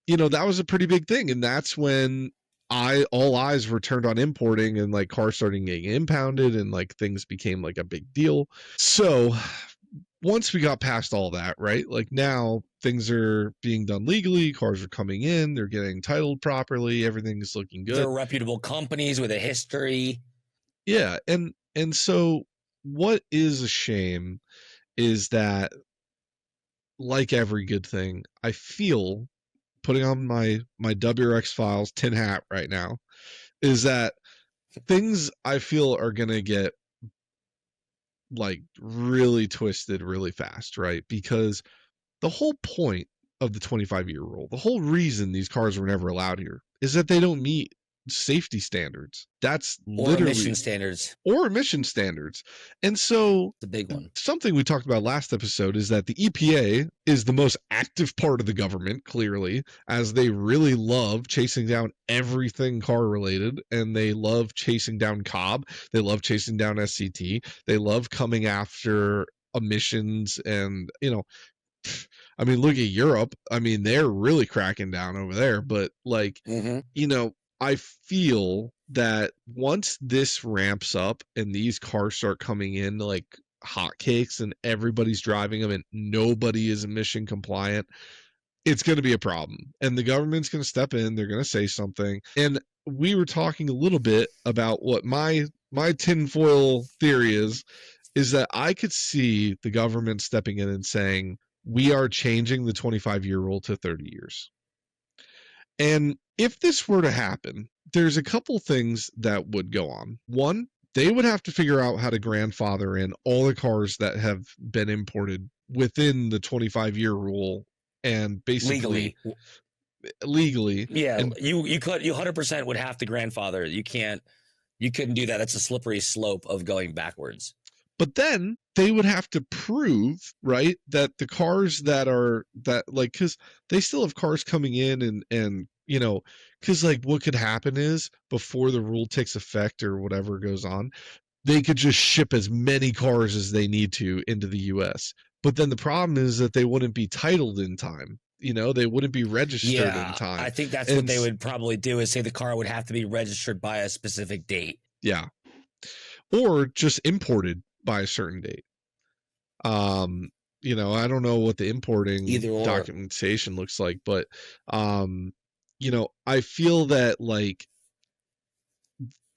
That was a pretty big thing. And that's when all eyes were turned on importing and like cars starting getting impounded and like things became like a big deal. So once we got past all that, right? Like now things are being done legally, cars are coming in, they're getting titled properly, everything's looking good. They're reputable companies with a history. Yeah, and so what is a shame is that, like every good thing, I feel, putting on my WRX Files tin hat right now, is that things I feel are going to get like really twisted really fast, right? Because the whole point of the 25-year rule, the whole reason these cars were never allowed here is that they don't meet safety standards. That's literally emission standards. And so the big one, something we talked about last episode, is that the EPA is the most active part of the government, clearly, as they really love chasing down everything car related, and they love chasing down COB, they love chasing down SCT, they love coming after emissions. And I mean, look at Europe. I mean, they're really cracking down over there. But like, I feel that once this ramps up and these cars start coming in like hotcakes and everybody's driving them and nobody is emission compliant, it's going to be a problem. And the government's going to step in. They're going to say something. And we were talking a little bit about what my tinfoil theory is that I could see the government stepping in and saying, we are changing the 25-year rule to 30 years. And if this were to happen, there's a couple things that would go on. One, they would have to figure out how to grandfather in all the cars that have been imported within the 25-year rule, and basically legally. Yeah, and you 100% would have to grandfather. You couldn't do that. That's a slippery slope of going backwards. But then they would have to prove, right, that the cars because they still have cars coming in and because like what could happen is before the rule takes effect or whatever goes on, they could just ship as many cars as they need to into the US. But then the problem is that they wouldn't be titled in time. They wouldn't be registered in time. I think that's what they would probably do, is say the car would have to be registered by a specific date. Yeah. Or just imported by a certain date. I don't know what the importing documentation looks like, but I feel that like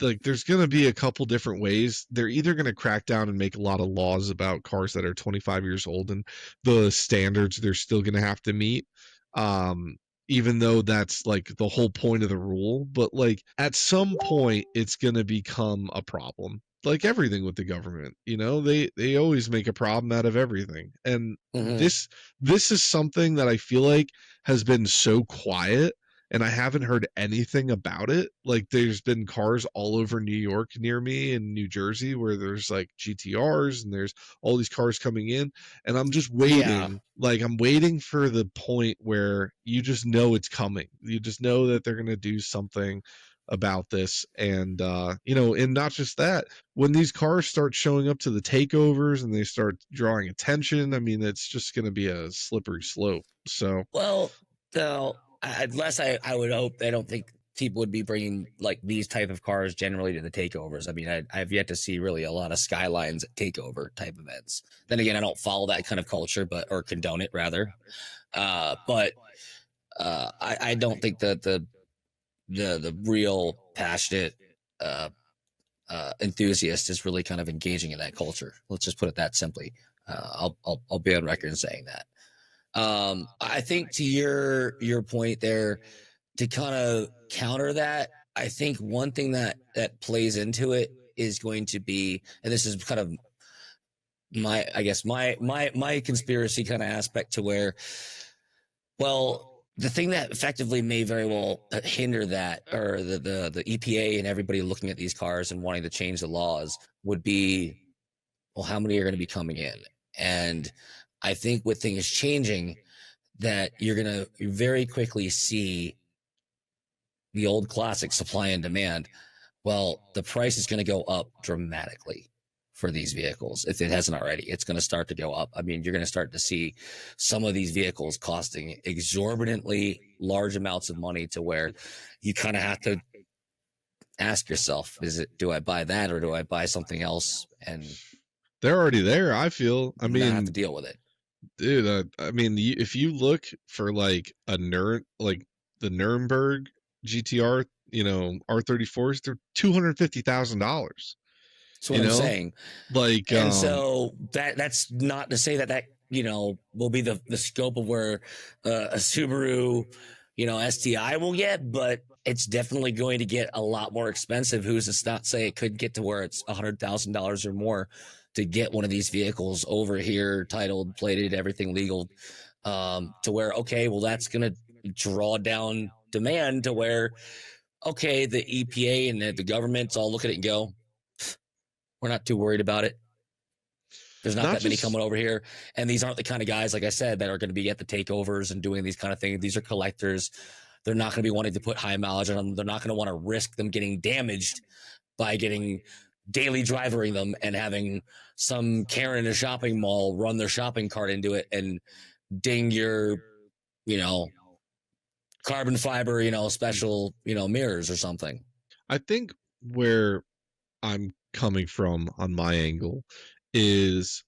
like there's going to be a couple different ways. They're either going to crack down and make a lot of laws about cars that are 25 years old and the standards they're still going to have to meet. Um, even though that's like the whole point of the rule, but like at some point it's going to become a problem. Like everything with the government, they always make a problem out of everything. And Mhm. this is something that I feel like has been so quiet, and I haven't heard anything about it. Like there's been cars all over New York near me and New Jersey where there's like GTRs and there's all these cars coming in, and I'm just Yeah. waiting. Like I'm waiting for the point where you just know it's coming. You just know that they're going to do something about this. And and not just that, when these cars start showing up to the takeovers and they start drawing attention, I mean, it's just going to be a slippery slope. So Well, so unless I would hope, I don't think people would be bringing like these type of cars generally to the takeovers. I mean, I've yet to see really a lot of Skylines at takeover type events. Then again, I don't follow that kind of culture, or condone it rather. But I don't think that the real passionate enthusiast is really kind of engaging in that culture. Let's just put it that simply. I'll be on record in saying that. I think to your point there, to kind of counter that, I think one thing that plays into it is going to be, and this is kind of my conspiracy kind of aspect to where, well, the thing that effectively may very well hinder that, or the EPA and everybody looking at these cars and wanting to change the laws, would be, well, how many are going to be coming in? And I think with things changing, that you're going to very quickly see the old classic supply and demand. Well, the price is going to go up dramatically for these vehicles. If it hasn't already, it's going to start to go up. I mean, you're going to start to see some of these vehicles costing exorbitantly large amounts of money, to where you kind of have to ask yourself, do I buy that, or do I buy something else and they're already there, I feel. I not have to mean, deal with it? dude, I mean, if you look for like like the Nuremberg GTR, R34s, they're $250,000. That's what You I'm know, saying. like And so that's not to say that will be the scope of where a Subaru STI will get, but it's definitely going to get a lot more expensive. Who's to not say it could get to where it's $100,000 or more to get one of these vehicles over here, titled, plated, everything legal, to where, okay, well, that's going to draw down demand to where, okay, the EPA and the government's all look at it and go, we're not too worried about it. There's not that many coming over here. And these aren't the kind of guys, like I said, that are going to be at the takeovers and doing these kind of things. These are collectors. They're not going to be wanting to put high mileage on them. They're not going to want to risk them getting damaged by getting daily drivering them and having some Karen in a shopping mall run their shopping cart into it and ding your, carbon fiber, special, mirrors or something. I think where I'm coming from on my angle is,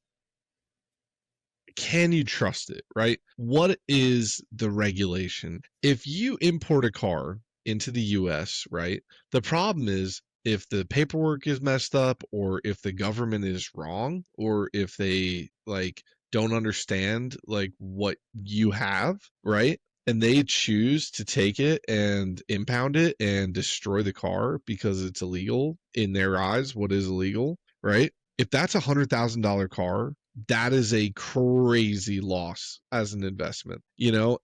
can you trust it, right? What is the regulation? If you import a car into the US, right? The problem is, if the paperwork is messed up, or if the government is wrong, or if they like don't understand like what you have, right? And they choose to take it and impound it and destroy the car because it's illegal in their eyes. What is illegal, right? If that's $100,000 car, that is a crazy loss as an investment,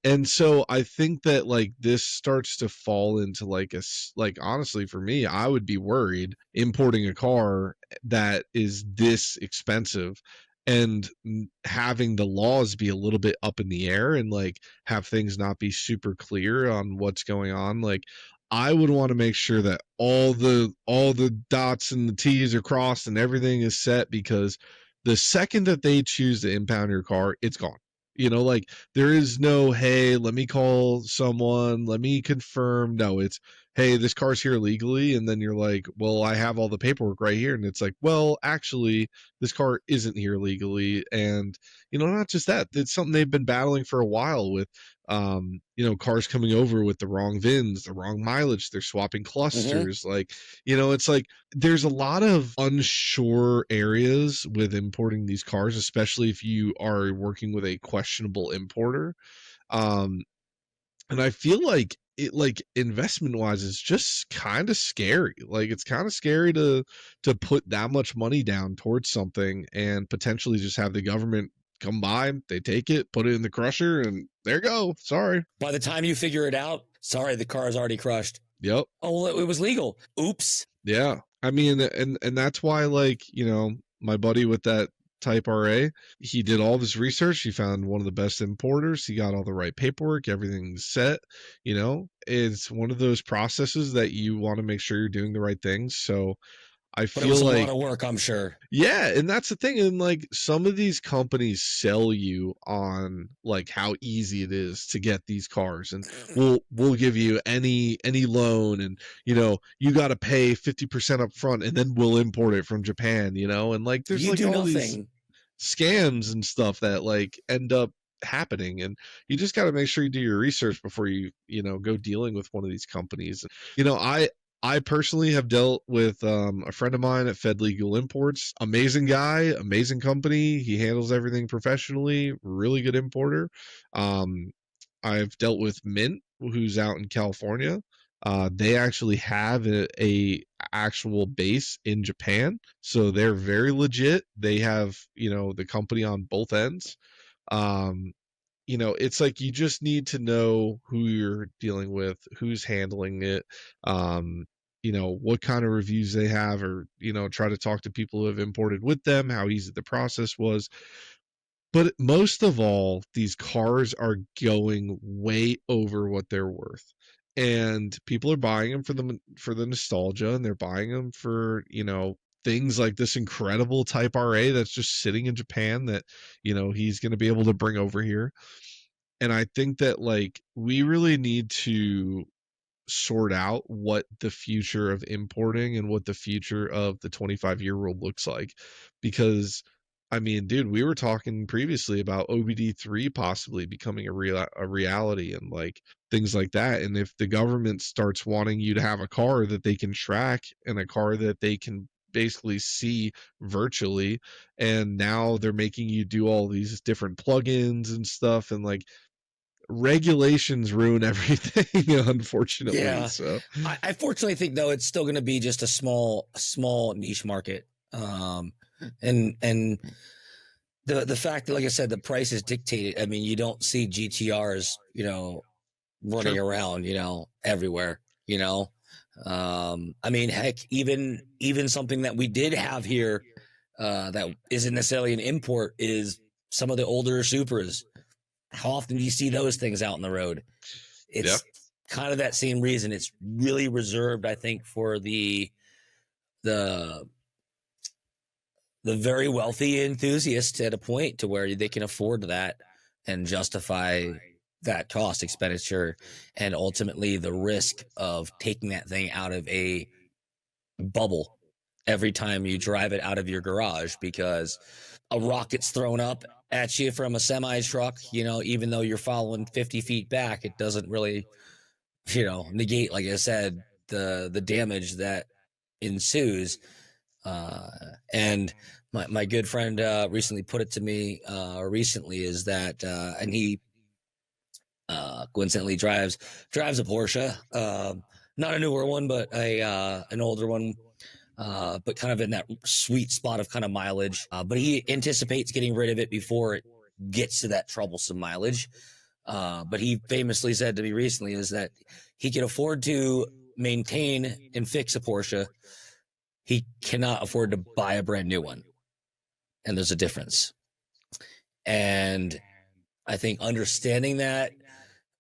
And so I think that like this starts to fall into like honestly, for me, I would be worried importing a car that is this expensive, and having the laws be a little bit up in the air, and like have things not be super clear on what's going on. Like I would want to make sure that all the dots and the T's are crossed and everything is set, because the second that they choose to impound your car, it's gone. Like there is no, hey, let me call someone, let me confirm. No, it's, hey, this car's here legally, and then you're like, well, I have all the paperwork right here, and it's like, well, actually, this car isn't here legally, and not just that, it's something they've been battling for a while with, cars coming over with the wrong VINs, the wrong mileage, they're swapping clusters, like, it's like there's a lot of unsure areas with importing these cars, especially if you are working with a questionable importer. Um, and I feel like it, like, investment wise, is just kind of scary. Like, it's kind of scary to put that much money down towards something and potentially just have the government come by, they take it, put it in the crusher, and there you go. Sorry. By the time you figure it out, sorry, the car is already crushed. Yep. Oh, well, it was legal. Oops. Yeah. I mean, and that's why, like, my buddy with that Type RA, he did all this research. He found one of the best importers. He got all the right paperwork. Everything's set. It's one of those processes that you want to make sure you're doing the right things. So I But it was feel a like, lot of work, I'm sure. yeah, and that's the thing. And like, some of these companies sell you on like how easy it is to get these cars, and we'll give you any loan, and you got to pay 50% up front, and then we'll import it from Japan, and like there's You like do all these nothing. scams and stuff that like end up happening, and you just got to make sure you do your research before you go dealing with one of these companies. I personally have dealt with a friend of mine at Fed Legal Imports. Amazing guy, amazing company. He handles everything professionally. Really good importer. Um, I've dealt with Mint, who's out in California. They actually have a actual base in Japan, so they're very legit. They have the company on both ends. Um, it's like you just need to know who you're dealing with, who's handling it, what kind of reviews they have, or, try to talk to people who have imported with them, how easy the process was. But most of all, these cars are going way over what they're worth. And people are buying them for the nostalgia, and they're buying them for, things like this incredible Type RA that's just sitting in Japan that, he's going to be able to bring over here. And I think that like we really need to sort out what the future of importing and what the future of the 25-year rule looks like. Because I mean, dude, we were talking previously about OBD3 possibly becoming a reality, and like things like that. And if the government starts wanting you to have a car that they can track, and a car that they can basically see virtually, and now they're making you do all these different plugins and stuff, and like regulations ruin everything, unfortunately. Yeah. So I fortunately think, though, it's still going to be just a small niche market. And the fact that, like I said, the price is dictated. I mean, you don't see GTRs, running Sure. around, everywhere, I mean, heck, even something that we did have here, that isn't necessarily an import, is some of the older Supras. How often do you see those things out on the road? It's kind of that same reason. It's really reserved, I think, for the very wealthy enthusiasts at a point to where they can afford that and justify that cost expenditure, and ultimately the risk of taking that thing out of a bubble every time you drive it out of your garage, because a rock gets thrown up at you from a semi truck, even though you're following 50 feet back, it doesn't really, negate, like I said, the damage that ensues. And my good friend recently put it to me, is that, and he coincidentally drives a Porsche, not a newer one, but an older one, but kind of in that sweet spot of kind of mileage. But he anticipates getting rid of it before it gets to that troublesome mileage. But he famously said to me recently is that he can afford to maintain and fix a Porsche. He cannot afford to buy a brand new one. And there's a difference. And I think understanding that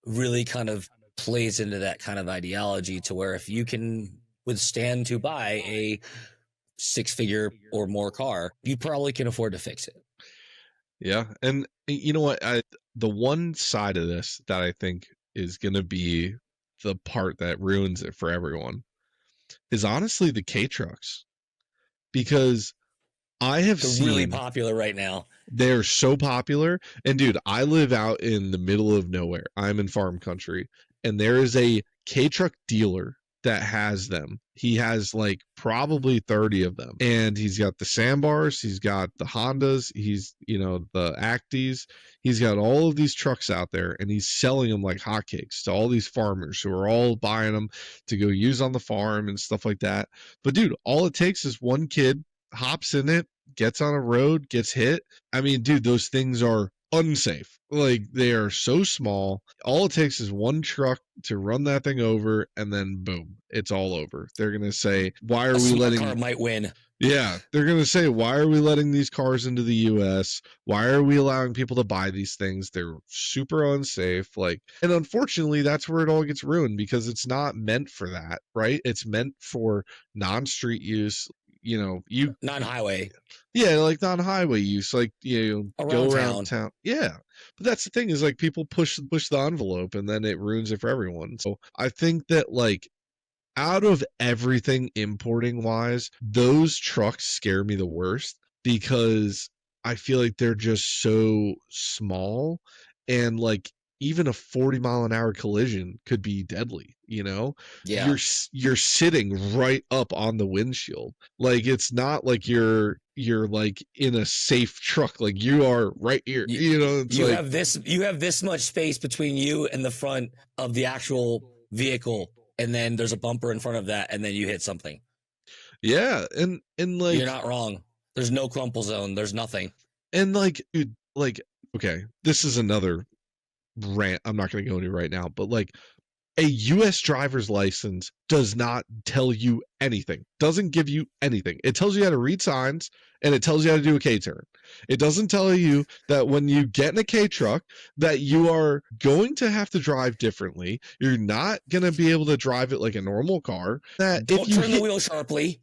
really kind of plays into that kind of ideology, to where if you can withstand to buy a 6-figure or more car, you probably can afford to fix it. Yeah. And you know what? The one side of this that I think is going to be the part that ruins it for everyone is honestly the K trucks, because I have They're really seen popular right now. they're so popular. And dude, I live out in the middle of nowhere. I'm in farm country, and there is a K truck dealer that has them. He has like probably 30 of them. And he's got the sandbars, he's got the Hondas, he's, the Actis. He's got all of these trucks out there, and he's selling them like hotcakes to all these farmers who are all buying them to go use on the farm and stuff like that. But dude, all it takes is one kid hops in it, gets on a road, gets hit. I mean, dude, those things are unsafe. Like, they are so small. All it takes is one truck to run that thing over, and then boom, it's all over. They're gonna say, "Why are A we smart letting?" car might win. Yeah, they're gonna say, "Why are we letting these cars into the U.S.? Why are we allowing people to buy these things? They're super unsafe." Like, and unfortunately, that's where it all gets ruined, because it's not meant for that, right? It's meant for non-street use. Non-highway. Yeah, like non-highway use, like, go Around around town. town. Yeah. But that's the thing, is like people push the envelope, and then it ruins it for everyone. So I think that, like, out of everything importing wise, those trucks scare me the worst, because I feel like they're just so small, and like even a 40-mile-an-hour collision could be deadly, Yeah. You're sitting right up on the windshield. Like, it's not like you're like in a safe truck. Like, you are right here. It's You like, have this much space between you and the front of the actual vehicle, and then there's a bumper in front of that, and then you hit something. yeah, and like, You're not wrong. There's no crumple zone. There's nothing. and like, dude, like, okay, this is another rant I'm not going to go into right now, but like, a US driver's license does not tell you anything. Doesn't give you anything. It tells you how to read signs, and it tells you how to do a K-turn. It doesn't tell you that when you get in a K truck that you are going to have to drive differently. You're not going to be able to drive it like a normal car. That Don't if you turn the wheel sharply.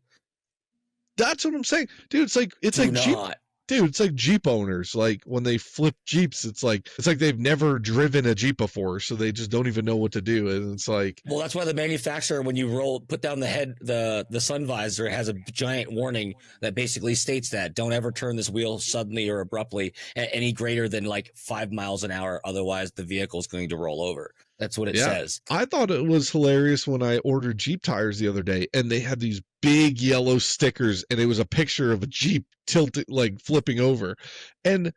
That's what I'm saying. Dude, it's like Do Jeep. not. Dude, it's like Jeep owners. Like, when they flip Jeeps, it's like they've never driven a Jeep before, so they just don't even know what to do. And it's like, Well, that's why the manufacturer, when you put down the head, the sun visor, has a giant warning that basically states that don't ever turn this wheel suddenly or abruptly at any greater than like 5 miles an hour. Otherwise, the vehicle is going to roll over. That's what it says. I thought it was hilarious when I ordered Jeep tires the other day, and they had these big yellow stickers, and it was a picture of a Jeep tilted, like flipping over. And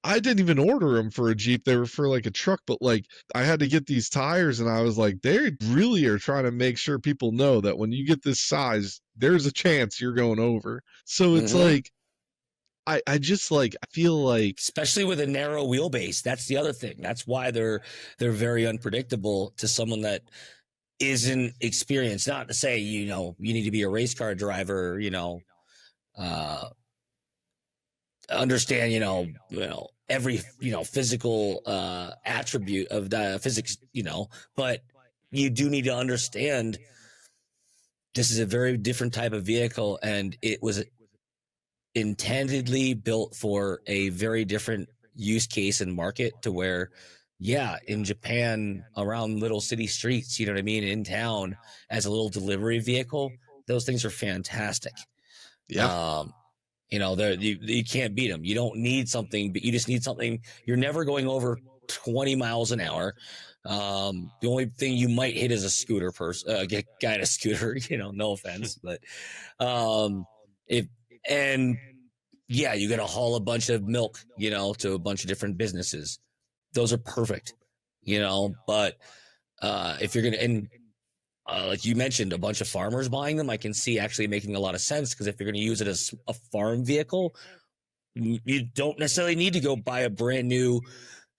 I didn't even order them for a Jeep. They were for like a truck, but like, I had to get these tires, and I was like, they really are trying to make sure people know that when you get this size, there's a chance you're going over. So it's like, I just like, I feel like, especially with a narrow wheelbase, that's the other thing. That's why they're very unpredictable to someone that isn't experienced. Not to say, you need to be a race car driver, understand, every, physical attribute of the physics, but you do need to understand this is a very different type of vehicle, and it was intendedly built for a very different use case and market, to where, yeah, in Japan, around little city streets, you know what I mean, in town, as a little delivery vehicle, those things are fantastic. yeah. You can't beat them. You don't need something, but you just need something. You're never going over 20 miles an hour. The only thing you might hit is a scooter person, guy in a scooter, no offense, but yeah, you got to haul a bunch of milk, to a bunch of different businesses. Those are perfect, but if you're going to, and like you mentioned, a bunch of farmers buying them, I can see actually making a lot of sense, because if you're going to use it as a farm vehicle, you don't necessarily need to go buy a brand new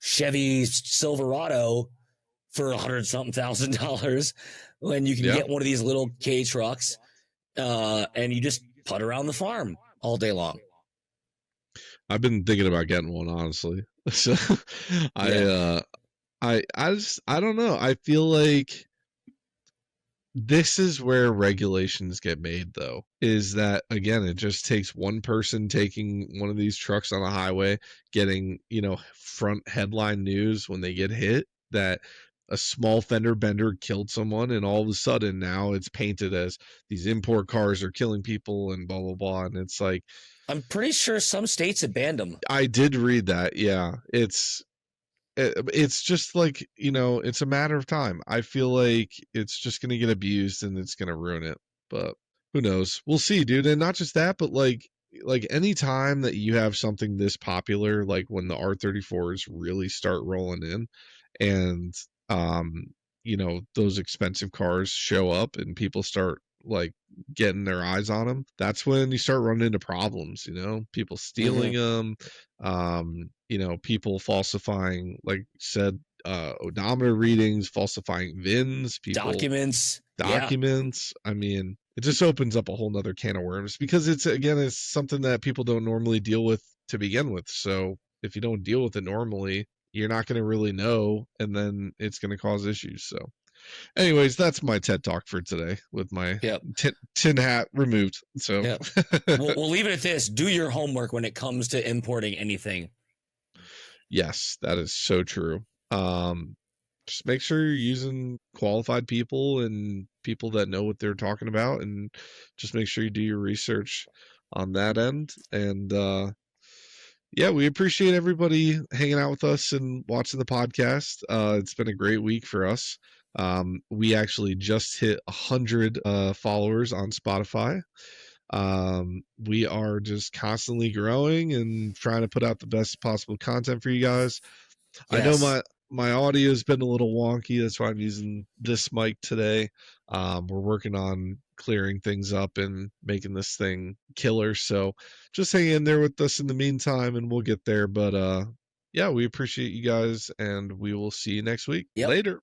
Chevy Silverado for $100,000 when you can get one of these little K trucks, and you just put around the farm all day long. I've been thinking about getting one, honestly. So I don't know. I feel like this is where regulations get made, though, is that, again, it just takes one person taking one of these trucks on a highway, getting, front headline news when they get hit, that a small fender bender killed someone, and all of a sudden now it's painted as these import cars are killing people and blah blah blah. And it's like, I'm pretty sure some states have banned them. I did read that. Yeah, it's just like, it's a matter of time. I feel like it's just gonna get abused and it's gonna ruin it. But who knows? We'll see, dude. And not just that, but like any time that you have something this popular, like when the R34s really start rolling in, and those expensive cars show up and people start like getting their eyes on them, that's when you start running into problems. People stealing them, people falsifying, like said, odometer readings, falsifying VINs, people Documents. I mean, it just opens up a whole nother can of worms, because it's something that people don't normally deal with to begin with. So if you don't deal with it normally, you're not going to really know, and then it's going to cause issues. So anyways, that's my TED talk for today, with my Yep. tin hat removed. So Yep. We'll leave it at this. Do your homework when it comes to importing anything. Yes, that is so true. Just make sure you're using qualified people and people that know what they're talking about, and just make sure you do your research on that end. And yeah, we appreciate everybody hanging out with us and watching the podcast. It's been a great week for us. We actually just hit 100 followers on Spotify. We are just constantly growing and trying to put out the best possible content for you guys. Yes. I know my audio has been a little wonky. That's why I'm using this mic today. We're working on clearing things up and making this thing killer. So just hang in there with us in the meantime, and we'll get there. But yeah, we appreciate you guys, and we will see you next week. Yep. Later.